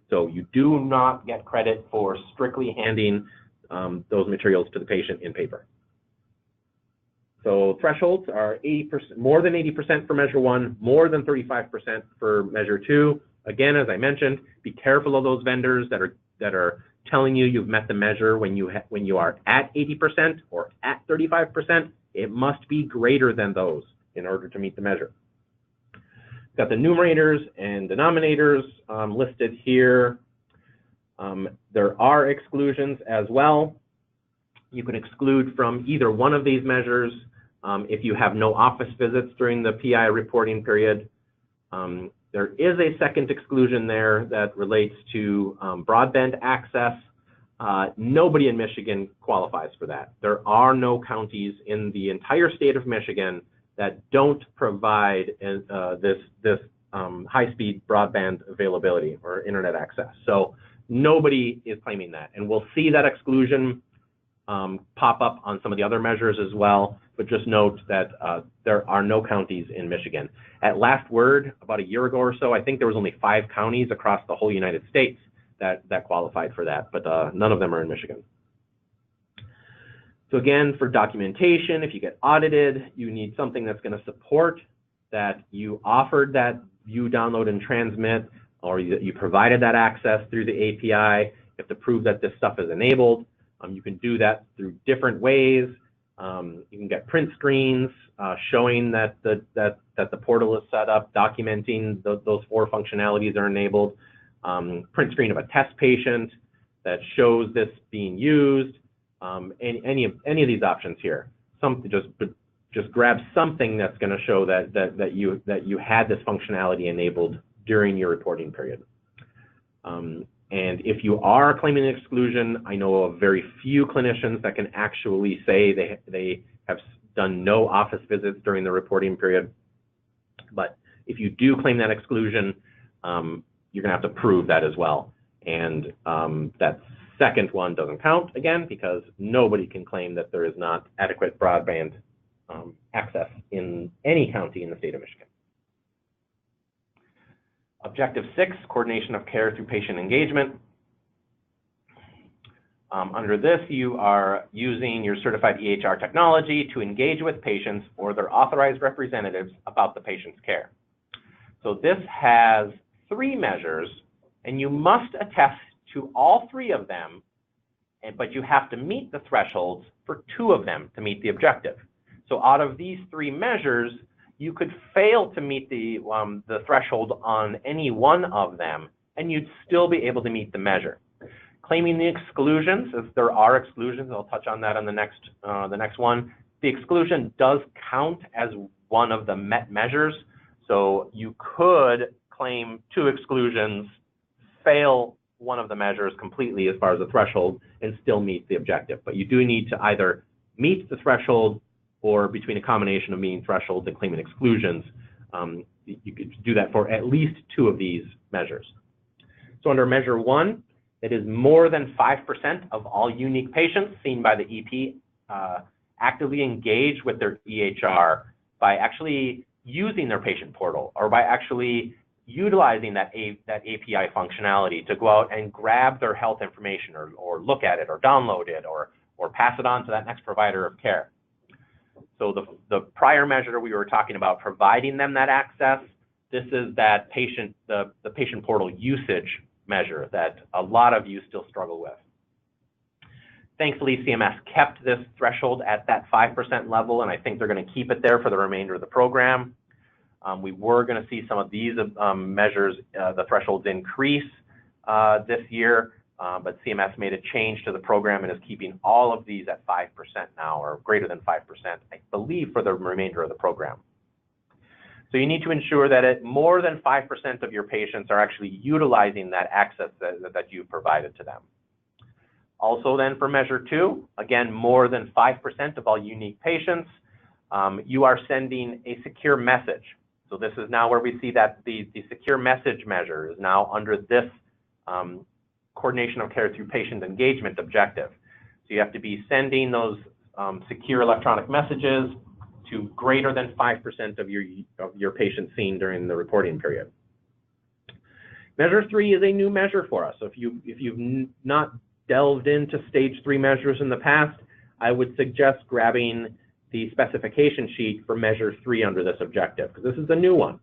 B: So you do not get credit for strictly handing those materials to the patient in paper. So thresholds are 80%, more than 80% for measure 1, more than 35% for measure 2. Again, as I mentioned, be careful of those vendors that are telling you you've met the measure when you are at 80% or at 35%. It must be greater than those in order to meet the measure. Got the numerators and denominators listed here. There are exclusions as well. You can exclude from either one of these measures if you have no office visits during the PI reporting period. There is a second exclusion there that relates to broadband access. Nobody in Michigan qualifies for that. There are no counties in the entire state of Michigan that don't provide this high-speed broadband availability or internet access. So nobody is claiming that. And we'll see that exclusion pop up on some of the other measures as well, but just note that there are no counties in Michigan. At last word, about a year ago or so, I think there was only 5 counties across the whole United States that qualified for that, but none of them are in Michigan. So again, for documentation, if you get audited, you need something that's going to support that you offered that view, download, and transmit, or that you provided that access through the API. You have to prove that this stuff is enabled. You can do that through different ways. You can get print screens showing that the portal is set up, documenting those 4 functionalities are enabled. Print screen of a test patient that shows this being used. Any of these options here. Just grab something that's going to show that you had this functionality enabled during your reporting period. And if you are claiming an exclusion, I know of very few clinicians that can actually say they have done no office visits during the reporting period. But if you do claim that exclusion, you're going to have to prove that as well. And that second one doesn't count, again, because nobody can claim that there is not adequate broadband access in any county in the state of Michigan. Objective 6, coordination of care through patient engagement. Under this, you are using your certified EHR technology to engage with patients or their authorized representatives about the patient's care. So this has 3 measures, and you must attest to all 3 of them, but you have to meet the thresholds for 2 of them to meet the objective. So out of these 3 measures, you could fail to meet the threshold on any one of them, and you'd still be able to meet the measure. Claiming the exclusions, if there are exclusions, I'll touch on that on the next one. The exclusion does count as one of the met measures, so you could claim 2 exclusions, fail one of the measures completely as far as the threshold, and still meet the objective. But you do need to either meet the threshold, or between a combination of meeting thresholds and claiming exclusions, you could do that for at least 2 of these measures. So under measure 1, it is more than 5% of all unique patients seen by the EP actively engage with their EHR by actually using their patient portal, or by actually utilizing that API functionality to go out and grab their health information, or look at it, or download it, or pass it on to that next provider of care. So the prior measure we were talking about providing them that access, this is that the patient portal usage measure that a lot of you still struggle with. Thankfully, CMS kept this threshold at that 5% level, and I think they're going to keep it there for the remainder of the program. We were going to see some of these measures, the thresholds increase this year, but CMS made a change to the program and is keeping all of these at 5% now, or greater than 5%, I believe, for the remainder of the program. So you need to ensure that more than 5% of your patients are actually utilizing that access that you've provided to them. Also then for measure 2, again, more than 5% of all unique patients, you are sending a secure message. So this is now where we see that the secure message measure is now under this coordination of care through patient engagement objective. So you have to be sending those secure electronic messages to greater than 5% of your patients seen during the reporting period. Measure 3 is a new measure for us. So if you've not delved into stage 3 measures in the past, I would suggest grabbing the specification sheet for measure 3 under this objective, because this is a new one.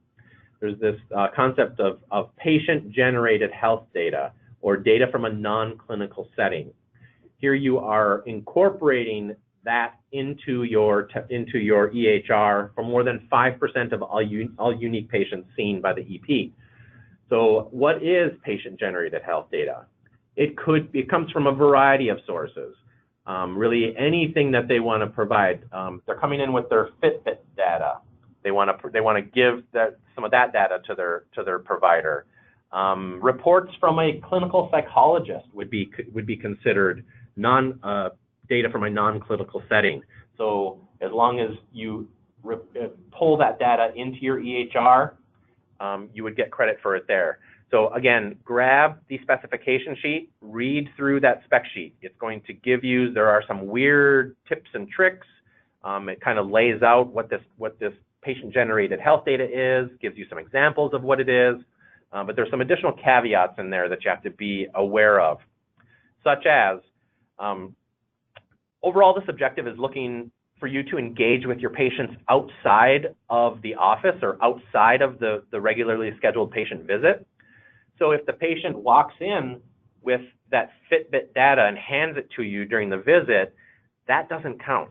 B: There's this concept of patient-generated health data, or data from a non-clinical setting. Here you are incorporating that into your EHR for more than 5% of all unique patients seen by the EP. So what is patient-generated health data? It comes from a variety of sources. Really anything that they want to provide. They're coming in with their Fitbit data. They want to give some of that data to their provider. Reports from a clinical psychologist would be considered data from a non-clinical setting. So as long as you pull that data into your EHR, you would get credit for it there. So again, grab the specification sheet, read through that spec sheet. It's going to give you, there are some weird tips and tricks. It kind of lays out what this patient-generated health data is, gives you some examples of what it is, but there's some additional caveats in there that you have to be aware of, such as, overall, this objective is looking for you to engage with your patients outside of the office or outside of the regularly scheduled patient visit. So if the patient walks in with that Fitbit data and hands it to you during the visit, that doesn't count.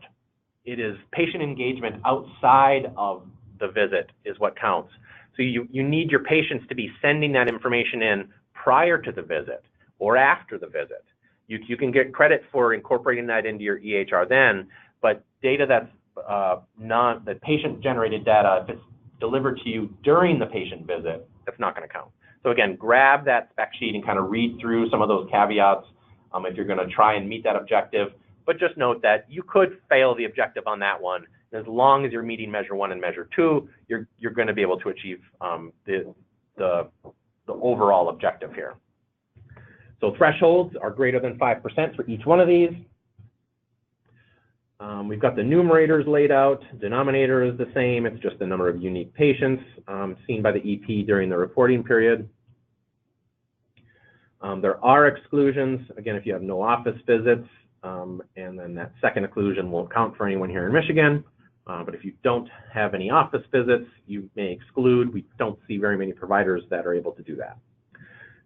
B: It is patient engagement outside of the visit is what counts. So you need your patients to be sending that information in prior to the visit or after the visit. You can get credit for incorporating that into your EHR then, but data that's the patient-generated data, if it's delivered to you during the patient visit, that's not going to count. So again, grab that spec sheet and kind of read through some of those caveats if you're going to try and meet that objective. But just note that you could fail the objective on that one. As long as you're meeting measure 1 and measure 2, you're going to be able to achieve the overall objective here. So thresholds are greater than 5% for each one of these. We've got the numerators laid out. Denominator is the same. It's just the number of unique patients seen by the EP during the reporting period. There are exclusions. Again, if you have no office visits, and then that second exclusion won't count for anyone here in Michigan. But if you don't have any office visits, you may exclude. We don't see very many providers that are able to do that.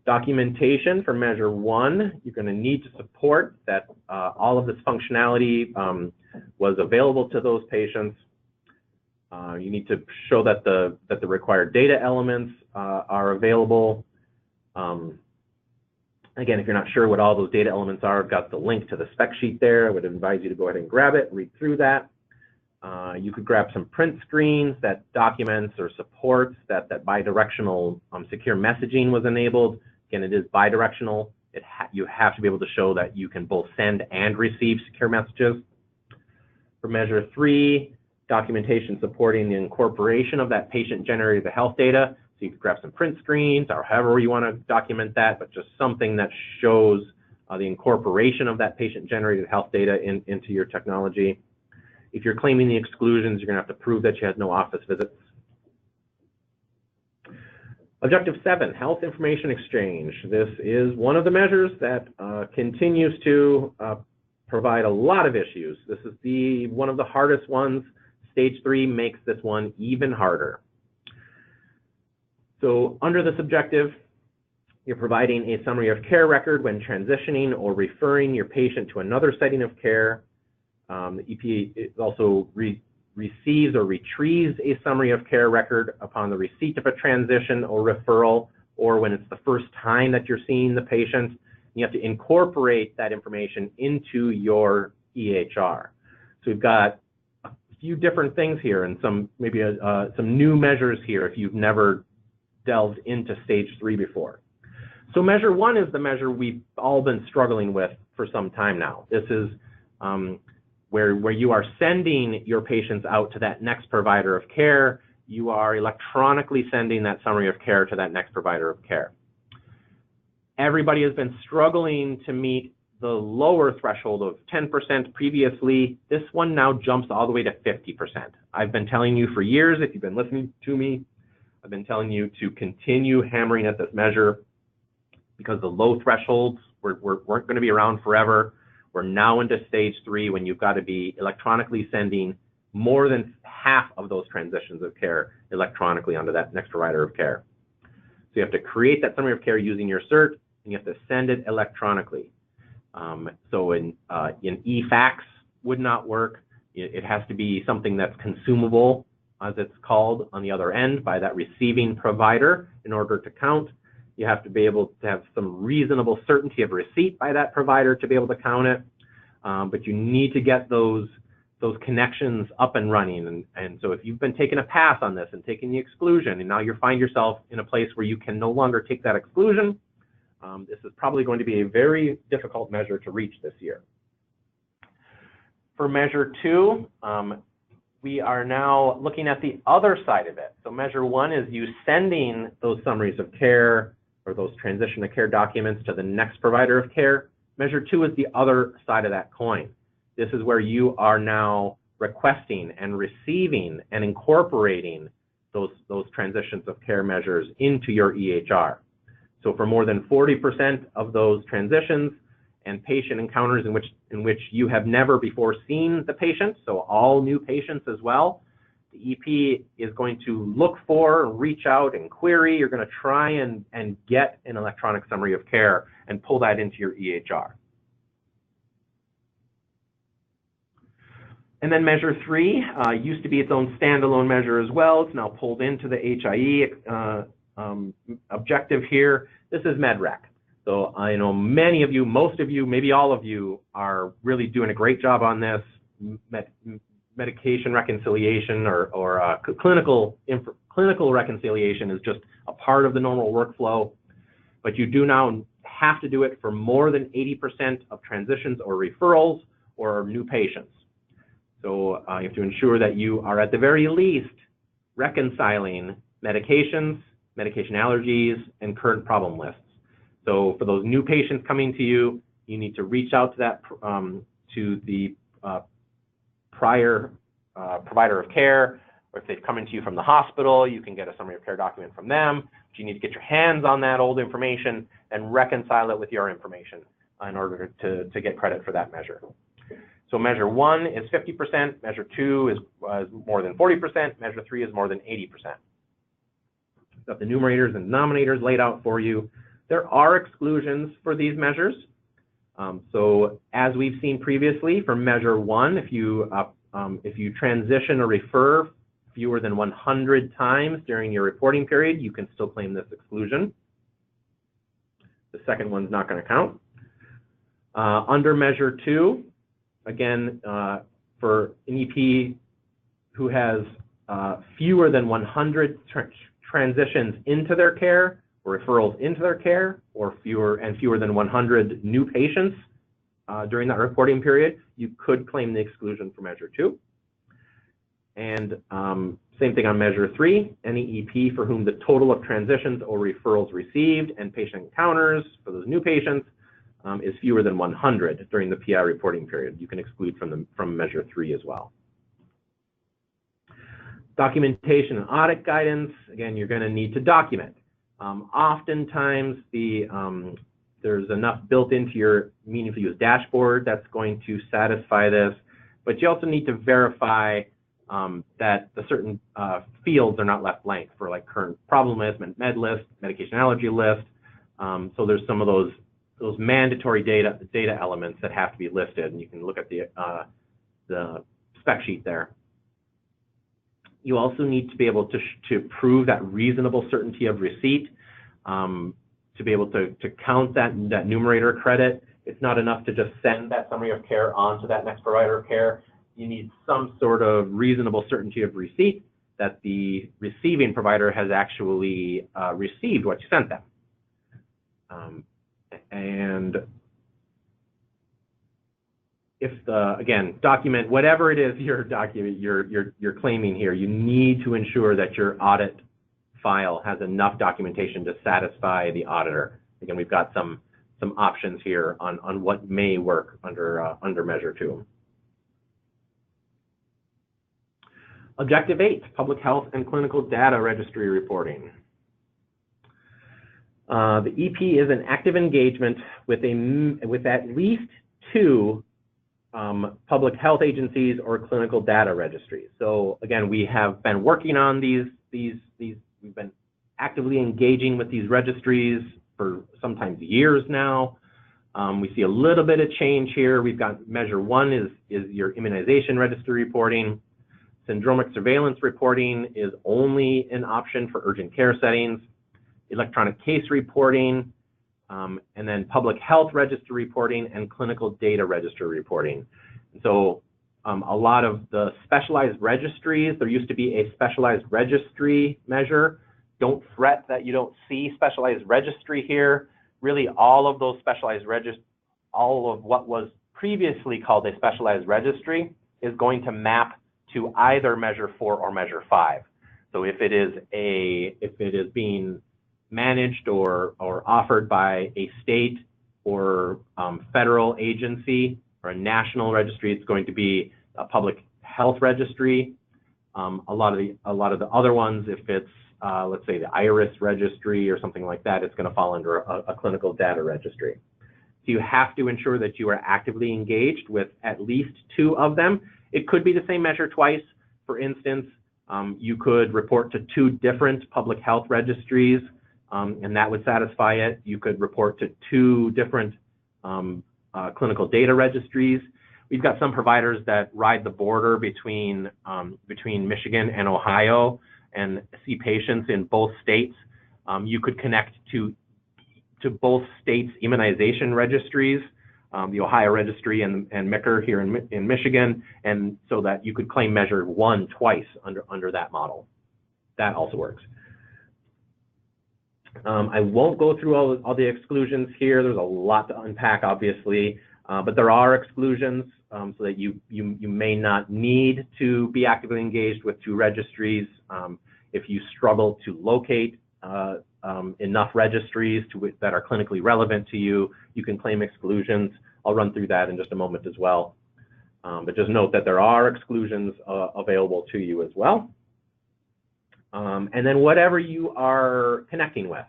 B: Documentation for measure 1, you're going to need to support that all of this functionality was available to those patients. You need to show that the required data elements are available. Again, if you're not sure what all those data elements are, I've got the link to the spec sheet there. I would advise you to go ahead and grab it, read through that. You could grab some print screens that documents or supports that bidirectional secure messaging was enabled. Again, it is bidirectional. You have to be able to show that you can both send and receive secure messages. For measure 3, documentation supporting the incorporation of that patient-generated health data. So you could grab some print screens or however you want to document that, but just something that shows the incorporation of that patient-generated health data into your technology. If you're claiming the exclusions, you're going to have to prove that you had no office visits. Objective 7, health information exchange. This is one of the measures that continues to provide a lot of issues. This is one of the hardest ones. Stage 3 makes this one even harder. So under this objective, you're providing a summary of care record when transitioning or referring your patient to another setting of care. The EP also receives or retrieves a summary of care record upon the receipt of a transition or referral, or when it's the first time that you're seeing the patient. You have to incorporate that information into your EHR. So we've got a few different things here and some new measures here if you've never delved into stage 3 before. So measure 1 is the measure we've all been struggling with for some time now. This is where you are sending your patients out to that next provider of care. You are electronically sending that summary of care to that next provider of care. Everybody has been struggling to meet the lower threshold of 10% previously. This one now jumps all the way to 50%. I've been telling you for years, if you've been listening to me, I've been telling you to continue hammering at this measure because the low thresholds weren't going to be around forever. We're now into stage 3 when you've got to be electronically sending more than half of those transitions of care electronically onto that next provider of care. So you have to create that summary of care using your cert, and you have to send it electronically. So in e-fax would not work. It has to be something that's consumable, as it's called, on the other end by that receiving provider in order to count. You have to be able to have some reasonable certainty of receipt by that provider to be able to count it. But you need to get those connections up and running. And so if you've been taking a pass on this and taking the exclusion, and now you find yourself in a place where you can no longer take that exclusion, this is probably going to be a very difficult measure to reach this year. For measure 2, we are now looking at the other side of it. So measure 1 is you sending those summaries of care or those transition to care documents to the next provider of care. Measure 2 is the other side of that coin. This is where you are now requesting and receiving and incorporating those transitions of care measures into your EHR. So for more than 40% of those transitions and patient encounters in which you have never before seen the patient, so all new patients as well, the EP is going to look for, reach out, and query. You're going to try and get an electronic summary of care and pull that into your EHR. And then measure 3 used to be its own standalone measure as well. It's now pulled into the HIE objective here. This is MedRec. So I know many of you, most of you, maybe all of you are really doing a great job on this. Medication reconciliation or clinical reconciliation is just a part of the normal workflow, but you do now have to do it for more than 80% of transitions or referrals or new patients. So you have to ensure that you are at the very least reconciling medications, medication allergies, and current problem lists. So for those new patients coming to you, you need to reach out to that to the prior provider of care, or if they've come into you from the hospital, you can get a summary of care document from them. But you need to get your hands on that old information and reconcile it with your information in order to get credit for that measure. So measure 1 is 50%, measure 2 is more than 40%, measure 3 is more than 80%. Got the numerators and denominators laid out for you. There are exclusions for these measures. So as we've seen previously for measure 1, if you transition or refer fewer than 100 times during your reporting period, you can still claim this exclusion. The second one's not going to count. Under measure 2, again, for an EP who has fewer than 100 transitions into their care or referrals into their care, or fewer than 100 new patients during that reporting period, you could claim the exclusion for measure 2. And same thing on measure 3, any EP for whom the total of transitions or referrals received and patient encounters for those new patients is fewer than 100 during the PI reporting period. You can exclude from measure 3 as well. Documentation and audit guidance, again, you're going to need to document. Oftentimes, there's enough built into your meaningful use dashboard that's going to satisfy this, but you also need to verify that the certain fields are not left blank for like current problem list, med list, medication allergy list. So there's some of those mandatory data elements that have to be listed, and you can look at the spec sheet there. You also need to be able to prove that reasonable certainty of receipt, to be able to count that numerator credit. It's not enough to just send that summary of care onto that next provider of care. you need some sort of reasonable certainty of receipt that the receiving provider has actually received what you sent them. And if again, document whatever it is you're claiming here, you need to ensure that your audit file has enough documentation to satisfy the auditor. Again, we've got some options here on what may work under Measure 2. Objective 8, Public Health and Clinical Data Registry Reporting. The EP is an active engagement with at least 2 public health agencies or clinical data registries. So again, we have been working on these. We've been actively engaging with these registries for sometimes years now. We see a little bit of change here. We've got Measure 1 is your immunization registry reporting. Syndromic surveillance reporting is only an option for urgent care settings. Electronic case reporting, and then public health registry reporting and clinical data registry reporting. So a lot of the specialized registries, there used to be a specialized registry measure. Don't fret that you don't see specialized registry here. Really, all of those specialized all of what was previously called a specialized registry is going to map to either Measure 4 or Measure 5. So if it is being managed or offered by a state or federal agency or a national registry, it's going to be a public health registry. A lot of the other ones, if it's let's say the IRIS registry or something like that, it's going to fall under a clinical data registry. So you have to ensure that you are actively engaged with at least 2 of them. It could be the same measure twice. For instance, you could report to 2 different public health registries, and that would satisfy it. You could report to 2 different clinical data registries. We've got some providers that ride the border between Michigan and Ohio and see patients in both states. You could connect to both states' immunization registries, the Ohio registry and MICR here in Michigan, and so that you could claim Measure 1 twice under that model. That also works. I won't go through all the exclusions here. There's a lot to unpack, obviously, but there are exclusions so that you may not need to be actively engaged with 2 registries. If you struggle to locate enough registries that are clinically relevant to you, you can claim exclusions. I'll run through that in just a moment as well. But just note that there are exclusions available to you as well. And then whatever you are connecting with,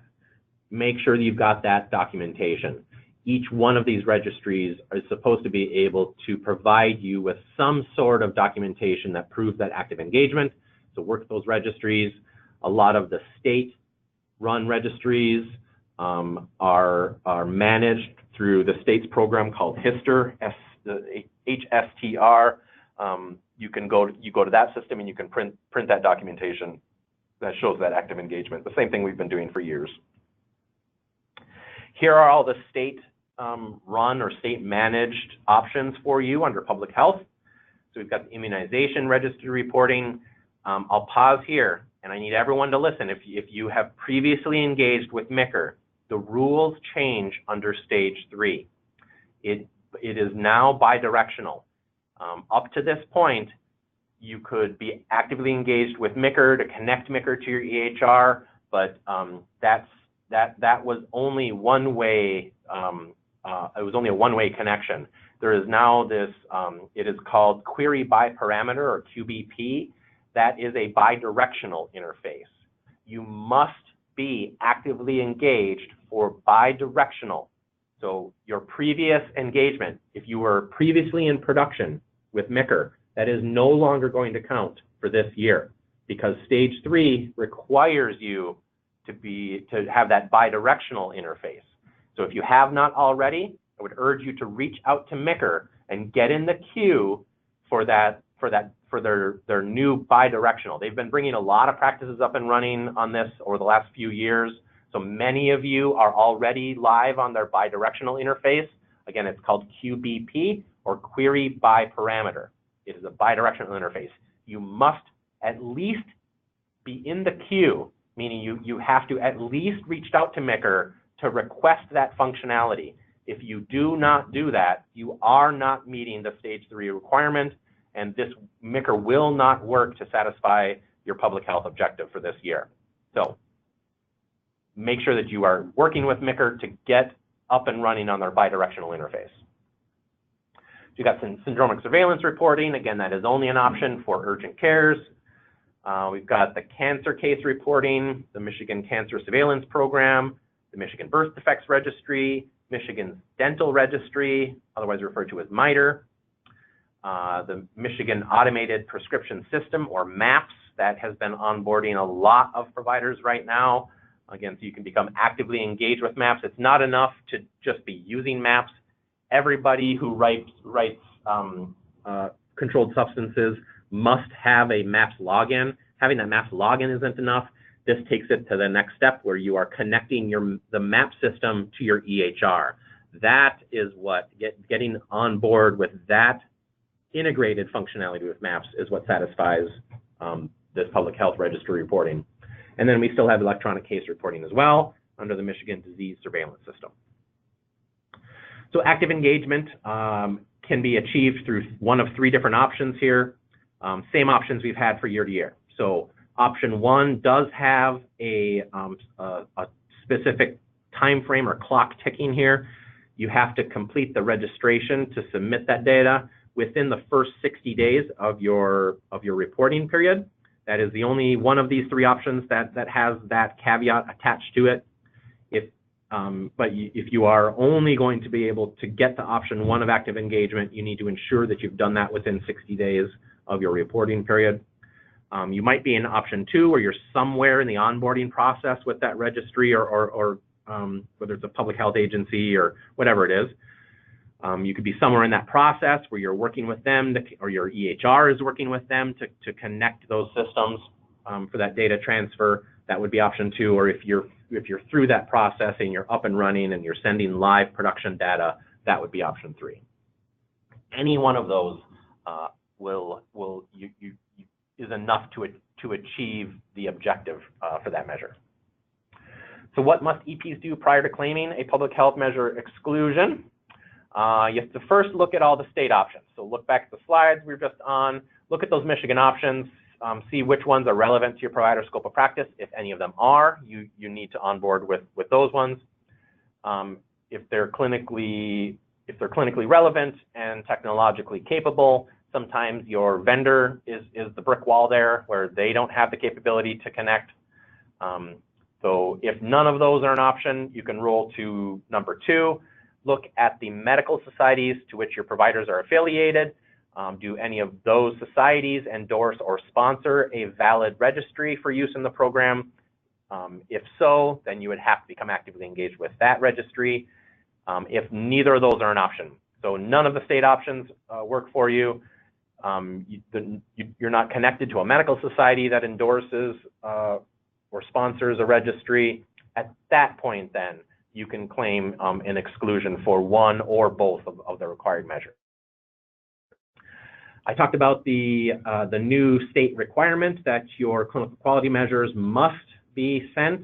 B: make sure that you've got that documentation. Each one of these registries is supposed to be able to provide you with some sort of documentation that proves that active engagement. So work with those registries. A lot of the state-run registries are managed through the state's program called HISTR, HSTR. You go to that system and you can print that documentation that shows that active engagement. The same thing we've been doing for years. Here are all the state-run or state-managed options for you under public health. So we've got the immunization registry reporting. I'll pause here, and I need everyone to listen. If you have previously engaged with MICR, the rules change under Stage 3. It is now bidirectional. Up to this point, you could be actively engaged with MICR to connect MICR to your EHR, but that was only one way. It was only a one-way connection. There is now this. It is called Query by Parameter, or QBP. That is a bidirectional interface. You must be actively engaged for bidirectional. So your previous engagement, if you were previously in production with MICR, that is no longer going to count for this year, because Stage 3 requires you to have that bidirectional interface. So if you have not already, I would urge you to reach out to MICR and get in the queue for their new bidirectional. They've been bringing a lot of practices up and running on this over the last few years. So many of you are already live on their bidirectional interface. Again, it's called QBP, or Query by Parameter. It is a bidirectional interface. You must at least be in the queue, meaning you have to at least reach out to MICR to request that functionality. If you do not do that, you are not meeting the stage 3 requirement, and this MICR will not work to satisfy your public health objective for this year. So make sure that you are working with MICR to get up and running on their bidirectional interface. You got some syndromic surveillance reporting. Again, that is only an option for urgent cares. We've got the cancer case reporting, the Michigan Cancer Surveillance Program, the Michigan Birth Defects Registry, Michigan's Dental Registry, otherwise referred to as MITRE, the Michigan Automated Prescription System, or MAPS, that has been onboarding a lot of providers right now. Again, so you can become actively engaged with MAPS. It's not enough to just be using MAPS. Everybody who writes controlled substances must have a MAPS login. Having that MAPS login isn't enough. This takes it to the next step where you are connecting the MAPS system to your EHR. That is what, getting on board with that integrated functionality with MAPS is what satisfies this public health registry reporting. And then we still have electronic case reporting as well under the Michigan Disease Surveillance System. So active engagement can be achieved through one of 3 different options here. Same options we've had for year to year. So option 1 does have a specific time frame or clock ticking here. You have to complete the registration to submit that data within the first 60 days of your reporting period. That is the only one of these 3 options that has that caveat attached to it. But if you are only going to be able to get to option 1 of active engagement, you need to ensure that you've done that within 60 days of your reporting period. You might be in option 2, where you're somewhere in the onboarding process with that registry or whether it's a public health agency or whatever it is. You could be somewhere in that process where you're working with them, or your EHR is working with them to connect those systems for that data transfer. That would be option 2. Or if you're through that process and you're up and running and you're sending live production data, that would be option 3. Any one of those is enough to achieve the objective for that measure. So what must EPs do prior to claiming a public health measure exclusion? You have to first look at all the state options. So look back at the slides we were just on, look at those Michigan options, see which ones are relevant to your provider scope of practice. If any of them are, you need to onboard with those ones. If they're clinically relevant and technologically capable, sometimes your vendor is the brick wall there where they don't have the capability to connect. So if none of those are an option, you can roll to number 2. Look at the medical societies to which your providers are affiliated. Do any of those societies endorse or sponsor a valid registry for use in the program? If so, then you would have to become actively engaged with that registry. If neither of those are an option, so none of the state options work for you, you're not connected to a medical society that endorses or sponsors a registry, at that point then you can claim an exclusion for one or both of the required measures. I talked about the new state requirement that your clinical quality measures must be sent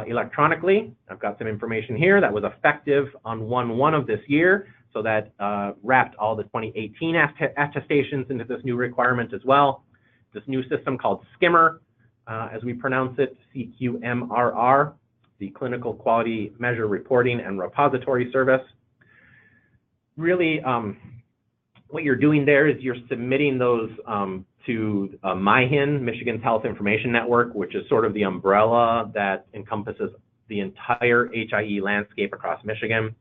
B: electronically. I've got some information here that was effective on 1/1 of this year, so that wrapped all the 2018 attestations into this new requirement as well. This new system called SCIMR, as we pronounce it, CQMRR, the Clinical Quality Measure Reporting and Repository Service. Really, what you're doing there is you're submitting those to MIHIN, Michigan's Health Information Network, which is sort of the umbrella that encompasses the entire HIE landscape across Michigan.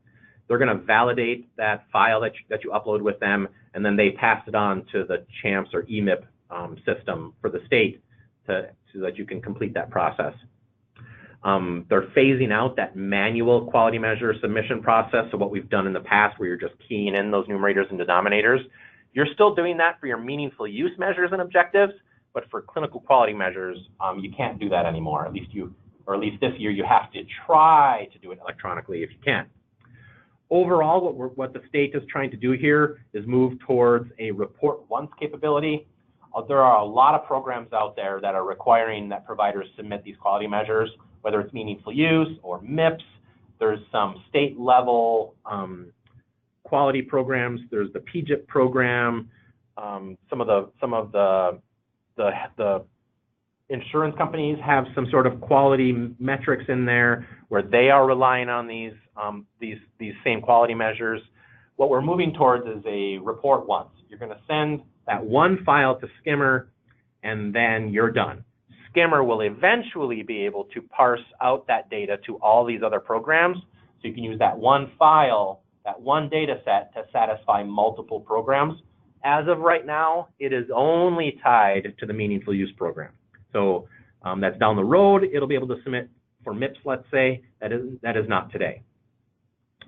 B: They're going to validate that file that you upload with them, and then they pass it on to the CHAMPS or EMIP system for the state so that you can complete that process. They're phasing out that manual quality measure submission process. So what we've done in the past where you're just keying in those numerators and denominators, you're still doing that for your meaningful use measures and objectives, but for clinical quality measures, you can't do that anymore. At least this year, you have to try to do it electronically if you can. Overall, what the state is trying to do here is move towards a report once capability. There are a lot of programs out there that are requiring that providers submit these quality measures, whether it's meaningful use or MIPS. There's some state level quality programs. There's the PGIP program. Some of the insurance companies have some sort of quality metrics in there where they are relying on these same quality measures. What we're moving towards is a report once. You're going to send that one file to Skimmer, and then you're done. Skimmer will eventually be able to parse out that data to all these other programs, so you can use that one file, that one data set to satisfy multiple programs. As of right now, it is only tied to the meaningful use program. So that's down the road. It'll be able to submit for MIPS, let's say. That is not today.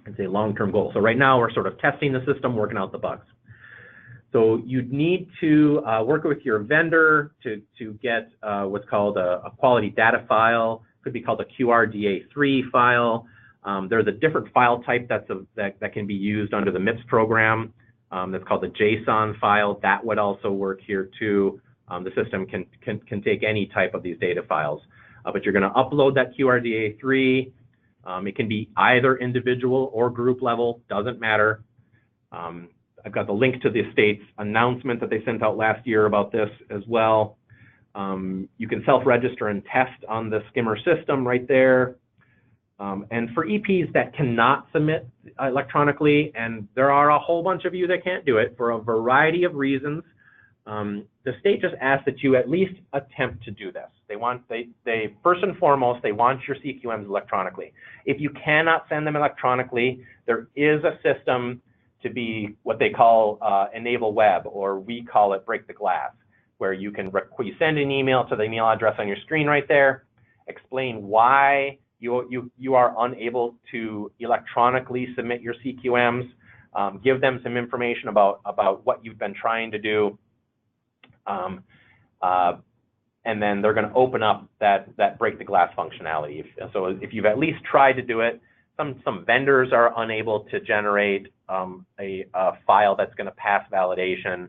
B: It's a long-term goal. So right now, we're sort of testing the system, working out the bugs. So you'd need to work with your vendor to get what's called a quality data file. Could be called a QRDA3 file. There's a different file type that can be used under the MIPS program. That's called the JSON file. That would also work here too. The system can take any type of these data files. But you're going to upload that QRDA3. It can be either individual or group level, doesn't matter. I've got the link to the state's announcement that they sent out last year about this as well. You can self-register and test on the Skimmer system right there. And for EPs that cannot submit electronically, and there are a whole bunch of you that can't do it for a variety of reasons, the state just asks that you at least attempt to do this. They first and foremost, they want your CQMs electronically. If you cannot send them electronically, there is a system to be what they call enable web, or we call it break the glass, where you send an email to the email address on your screen right there, explain why you are unable to electronically submit your CQMs, give them some information about what you've been trying to do, and then they're going to open up that break the glass functionality. So if you've at least tried to do it, some vendors are unable to generate a file that's going to pass validation.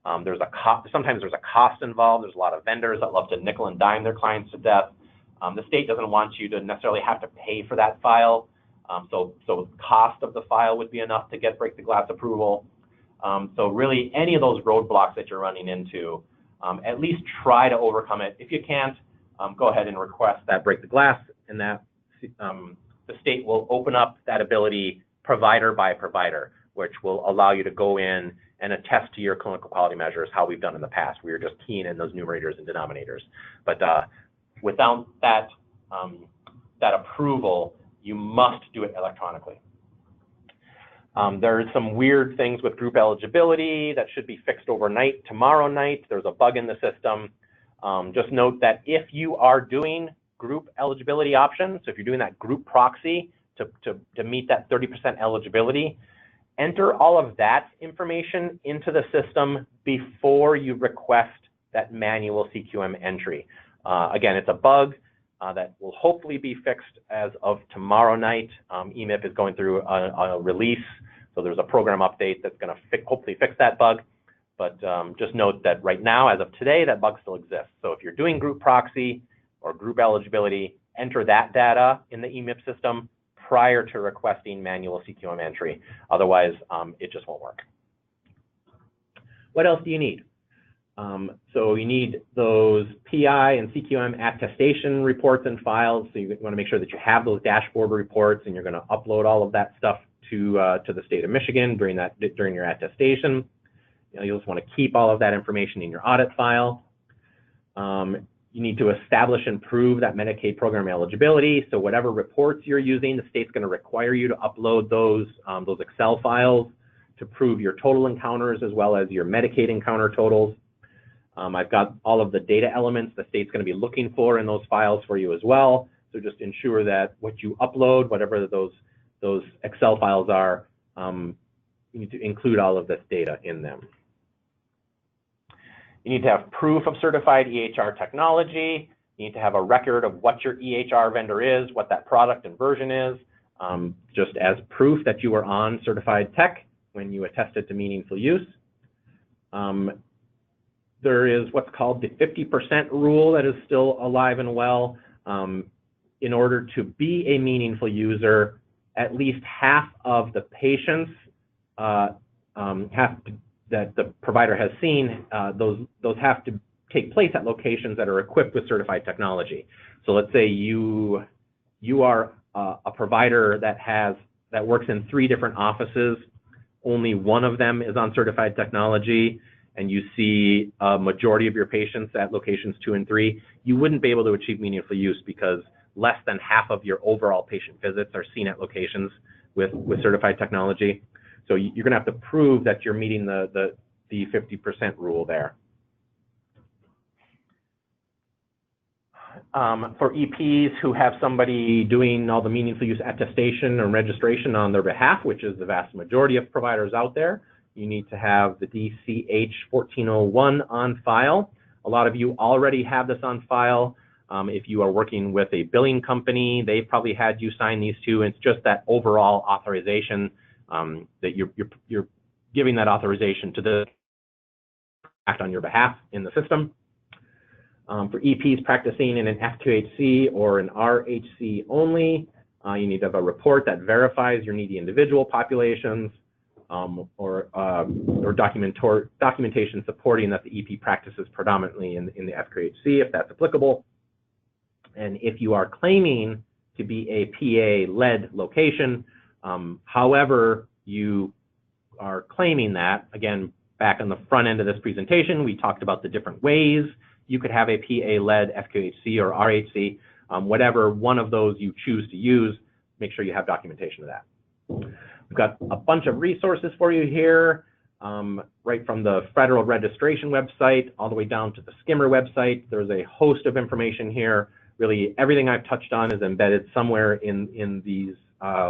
B: Sometimes there's a cost involved. There's a lot of vendors that love to nickel and dime their clients to death. The state doesn't want you to necessarily have to pay for that file. So cost of the file would be enough to get break the glass approval. So really any of those roadblocks that you're running into, at least try to overcome it. If you can't, go ahead and request that break the glass, and that the state will open up that ability provider by provider, which will allow you to go in and attest to your clinical quality measures, how we've done in the past. We were just keying in those numerators and denominators. But without that approval, you must do it electronically. There are some weird things with group eligibility that should be fixed overnight. Tomorrow night, there's a bug in the system. Just note that if you are doing group eligibility options, so if you're doing that group proxy to meet that 30% eligibility, enter all of that information into the system before you request that manual CQM entry. Again, it's a bug that will hopefully be fixed as of tomorrow night. EMIP is going through a release, so there's a program update that's going to hopefully fix that bug. But just note that right now, as of today, that bug still exists. So if you're doing group proxy or group eligibility, enter that data in the EMIP system prior to requesting manual CQM entry. Otherwise, it just won't work. What else do you need? So you need those PI and CQM attestation reports and files. So you want to make sure that you have those dashboard reports, and you're going to upload all of that stuff to the state of Michigan during your attestation. You just want to keep all of that information in your audit file. You need to establish and prove that Medicaid program eligibility. So whatever reports you're using, the state's going to require you to upload those Excel files to prove your total encounters as well as your Medicaid encounter totals. I've got all of the data elements the state's going to be looking for in those files for you as well. So just ensure that what you upload, whatever those Excel files are, you need to include all of this data in them. You need to have proof of certified EHR technology. You need to have a record of what your EHR vendor is, what that product and version is. just as proof that you were on certified tech when you attested to meaningful use. There is what's called the 50% rule that is still alive and well. In order to be a meaningful user, at least half of the patients that the provider has seen, those have to take place at locations that are equipped with certified technology. So let's say you are a provider that works in 3 different offices. Only one of them is on certified technology, and you see a majority of your patients at locations 2 and 3, you wouldn't be able to achieve meaningful use because less than half of your overall patient visits are seen at locations with certified technology. So you're gonna have to prove that you're meeting the 50% rule there. For EPs who have somebody doing all the meaningful use attestation or registration on their behalf, which is the vast majority of providers out there, you need to have the DCH 1401 on file. A lot of you already have this on file. If you are working with a billing company, they've probably had you sign these too. It's just that overall authorization that you're giving that authorization to the act on your behalf in the system. For EPs practicing in an FQHC or an RHC only, you need to have a report that verifies your needy individual populations, or documentation supporting that the EP practices predominantly in the FQHC, if that's applicable. And if you are claiming to be a PA-led location, however you are claiming that, again, back on the front end of this presentation, we talked about the different ways you could have a PA-led FQHC or RHC. Whatever one of those you choose to use, make sure you have documentation of that. We've got a bunch of resources for you here, right from the federal registration website all the way down to the skimmer website. There's a host of information here. Really, everything I've touched on is embedded somewhere in these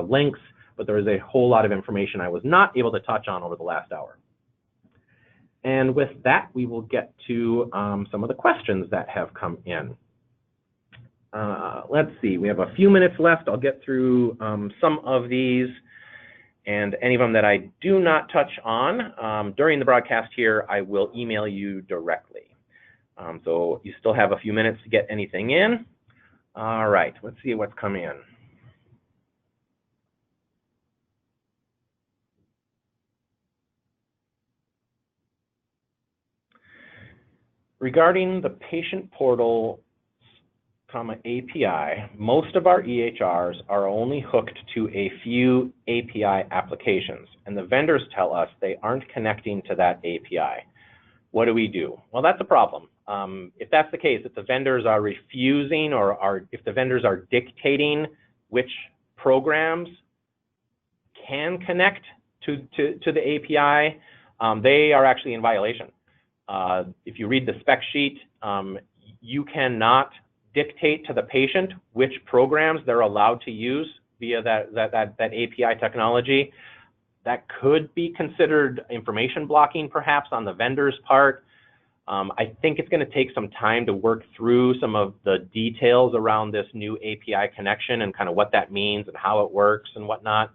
B: links, but there is a whole lot of information I was not able to touch on over the last hour. And with that, we will get to some of the questions that have come in. Let's see, we have a few minutes left. I'll get through some of these, and any of them that I do not touch on during the broadcast here, I will email you directly. So you still have a few minutes to get anything in. All right, let's see what's come in. Regarding the patient portal, API, most of our EHRs are only hooked to a few API applications, and the vendors tell us they aren't connecting to that API. What do we do? Well, that's a problem. If that's the case, if the vendors are refusing or if the vendors are dictating which programs can connect to the API, they are actually in violation. If you read the spec sheet, you cannot dictate to the patient which programs they're allowed to use via that API technology. That could be considered information blocking perhaps on the vendor's part. I think it's going to take some time to work through some of the details around this new API connection and kind of what that means and how it works and whatnot.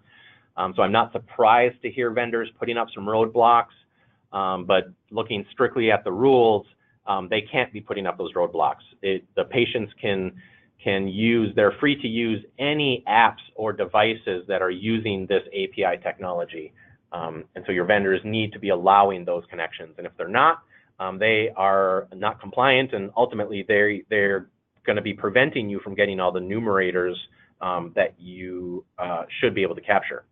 B: So I'm not surprised to hear vendors putting up some roadblocks, but looking strictly at the rules, they can't be putting up those roadblocks. The patients they're free to use any apps or devices that are using this API technology. And so your vendors need to be allowing those connections. And if they're not, they are not compliant, and ultimately they're going to be preventing you from getting all the numerators that you should be able to capture.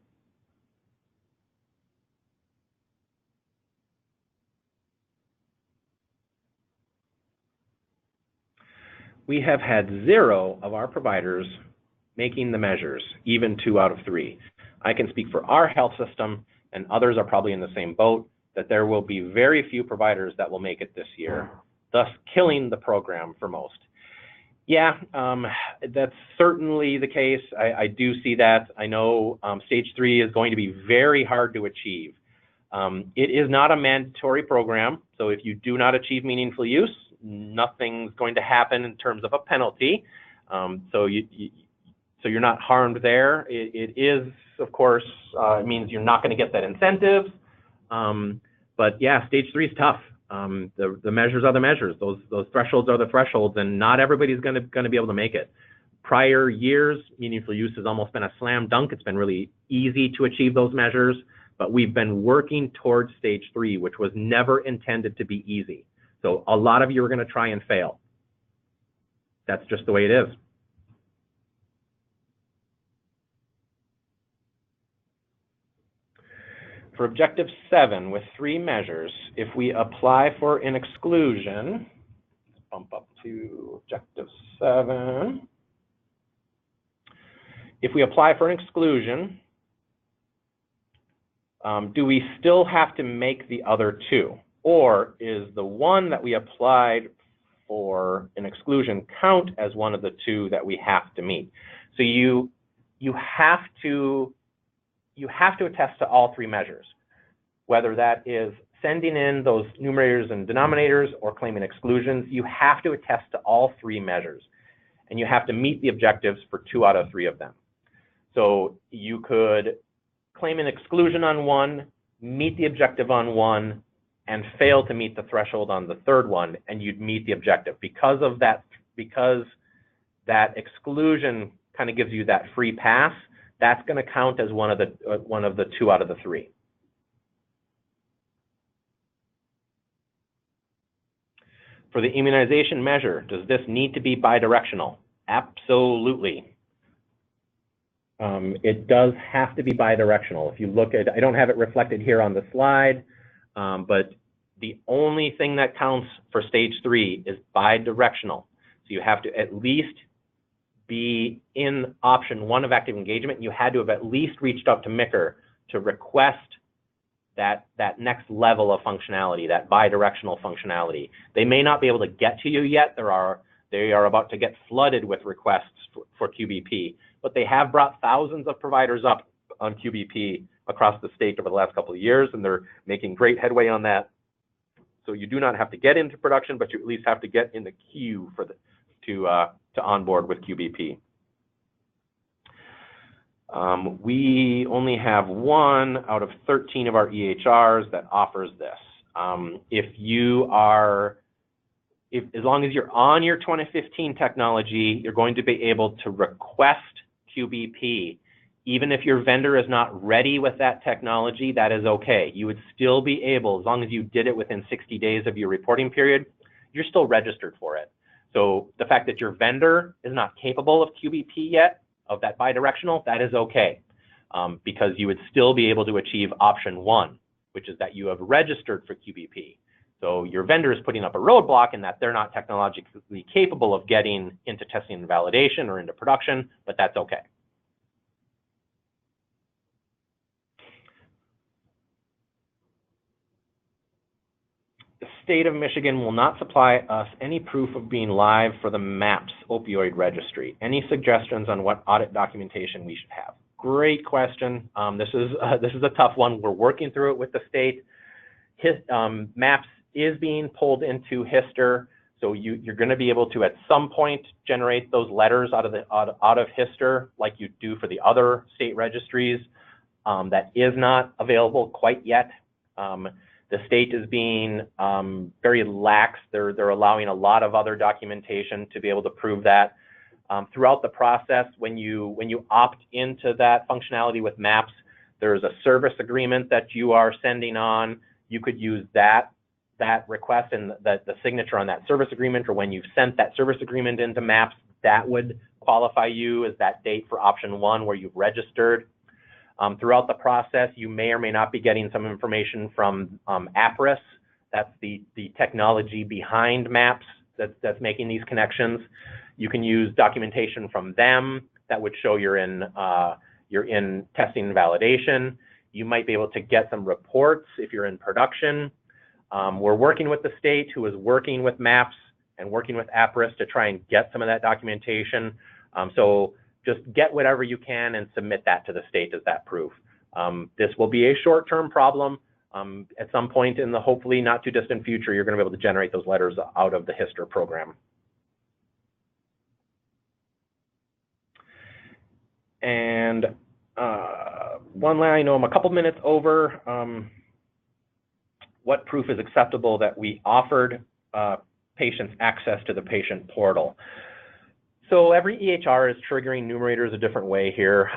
B: We have had 0 of our providers making the measures, even 2 out of 3. I can speak for our health system, and others are probably in the same boat, that there will be very few providers that will make it this year, thus killing the program for most. Yeah, that's certainly the case. I do see that. I know stage 3 is going to be very hard to achieve. It is not a mandatory program, so if you do not achieve meaningful use, nothing's going to happen in terms of a penalty. So So you're not harmed there. It is, of course, it means you're not going to get that incentive. But yeah, stage 3 is tough. The measures are the measures. Those thresholds are the thresholds, and not everybody's going to be able to make it. Prior years, meaningful use has almost been a slam dunk. It's been really easy to achieve those measures, but we've been working towards stage 3, which was never intended to be easy. So a lot of you are going to try and fail. That's just the way it is. For objective 7, with 3 measures, if we apply for an exclusion, let's bump up to objective 7. If we apply for an exclusion, do we still have to make the other 2? Or is the one that we applied for an exclusion count as one of the 2 that we have to meet? So you have to attest to all 3 measures, whether that is sending in those numerators and denominators or claiming exclusions. You have to attest to all 3 measures, and you have to meet the objectives for 2 out of 3 of them. So you could claim an exclusion on 1, meet the objective on 1, and fail to meet the threshold on the 3rd one, and you'd meet the objective. Because that exclusion kind of gives you that free pass, that's going to count as one of the 2 out of the 3. For the immunization measure, does this need to be bidirectional? Absolutely. It does have to be bidirectional. If you look at, I don't have it reflected here on the slide, but the only thing that counts for stage 3 is bidirectional. So you have to at least be in option 1 of active engagement. You had to have at least reached up to MICR to request that next level of functionality, that bidirectional functionality. They may not be able to get to you yet. They are about to get flooded with requests for QBP, but they have brought thousands of providers up on QBP across the state over the last couple of years, and they're making great headway on that. So you do not have to get into production, but you at least have to get in the queue for to onboard with QBP. We only have 1 out of 13 of our EHRs that offers this. As long as you're on your 2015 technology, you're going to be able to request QBP. Even if your vendor is not ready with that technology, that is okay. You would still be able, as long as you did it within 60 days of your reporting period, you're still registered for it. So the fact that your vendor is not capable of QBP yet, of that bidirectional, that is okay, because you would still be able to achieve option 1, which is that you have registered for QBP. So your vendor is putting up a roadblock in that they're not technologically capable of getting into testing and validation or into production, but that's okay. The state of Michigan will not supply us any proof of being live for the MAPS opioid registry. Any suggestions on what audit documentation we should have? Great question. This is a tough one. We're working through it with the state. MAPS is being pulled into HISTR, so you're going to be able to at some point generate those letters out of HISTR like you do for the other state registries. That is not available quite yet. The state is being very lax. They're allowing a lot of other documentation to be able to prove that. Throughout the process, when you opt into that functionality with MAPS, there's a service agreement that you are sending on. You could use that request and the signature on that service agreement, or when you've sent that service agreement into MAPS, that would qualify you as that date for option 1 where you've registered. Throughout the process, you may or may not be getting some information from APRIS. That's the technology behind MAPS that's making these connections. You can use documentation from them that would show you're in testing and validation. You might be able to get some reports if you're in production. We're working with the state, who is working with MAPS and working with APRIS to try and get some of that documentation. So just get whatever you can and submit that to the state as that proof. This will be a short-term problem. At some point in the hopefully not too distant future, you're going to be able to generate those letters out of the HISTR program. And one line, I know I'm a couple minutes over. What proof is acceptable that we offered patients access to the patient portal? So every EHR is triggering numerators a different way here.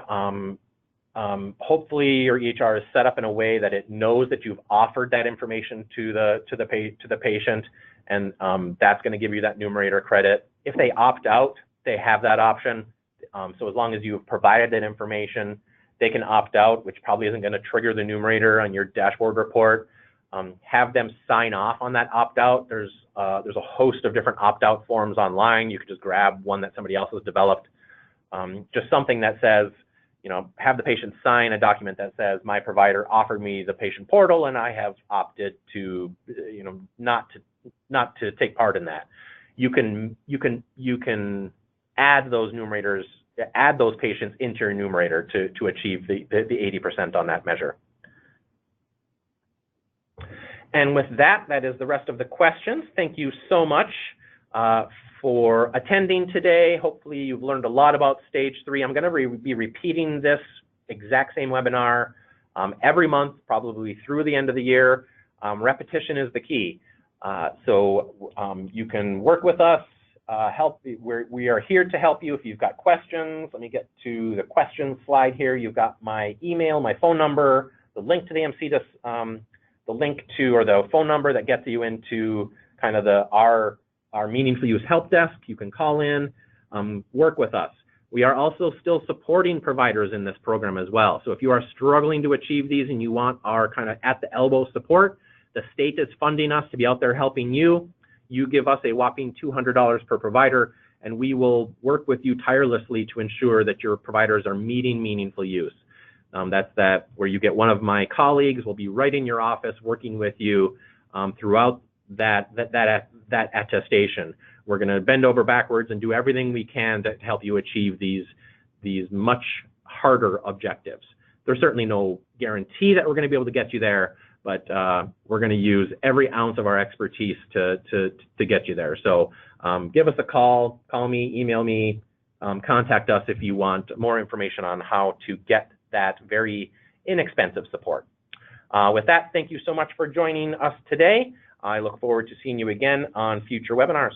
B: Hopefully your EHR is set up in a way that it knows that you've offered that information to the patient, and that's going to give you that numerator credit. If they opt out, they have that option. So as long as you've provided that information, they can opt out, which probably isn't going to trigger the numerator on your dashboard report. Have them sign off on that opt-out. There's a host of different opt-out forms online. You could just grab one that somebody else has developed. Just something that says, have the patient sign a document that says, my provider offered me the patient portal and I have opted to, not to take part in that. You can add those numerators, add those patients into your numerator to achieve the 80% on that measure. And with that, that is the rest of the questions. Thank you so much for attending today. Hopefully you've learned a lot about stage 3. I'm going to be repeating this exact same webinar every month, probably through the end of the year. Repetition is the key. So you can work with us, we are here to help you if you've got questions. Let me get to the questions slide here. You've got my email, my phone number, the link to the MC, the link to, or the phone number that gets you into kind of our Meaningful Use help desk. You can call in, work with us. We are also still supporting providers in this program as well. So if you are struggling to achieve these and you want our kind of at the elbow support, the state is funding us to be out there helping you. You give us a whopping $200 per provider, and we will work with you tirelessly to ensure that your providers are meeting meaningful use. That's where you get one of my colleagues will be right in your office working with you throughout that attestation. We're going to bend over backwards and do everything we can to help you achieve these much harder objectives. There's certainly no guarantee that we're going to be able to get you there, but we're going to use every ounce of our expertise to get you there. So give us a call me, email me, contact us if you want more information on how to get that very inexpensive support. With that, thank you so much for joining us today. I look forward to seeing you again on future webinars.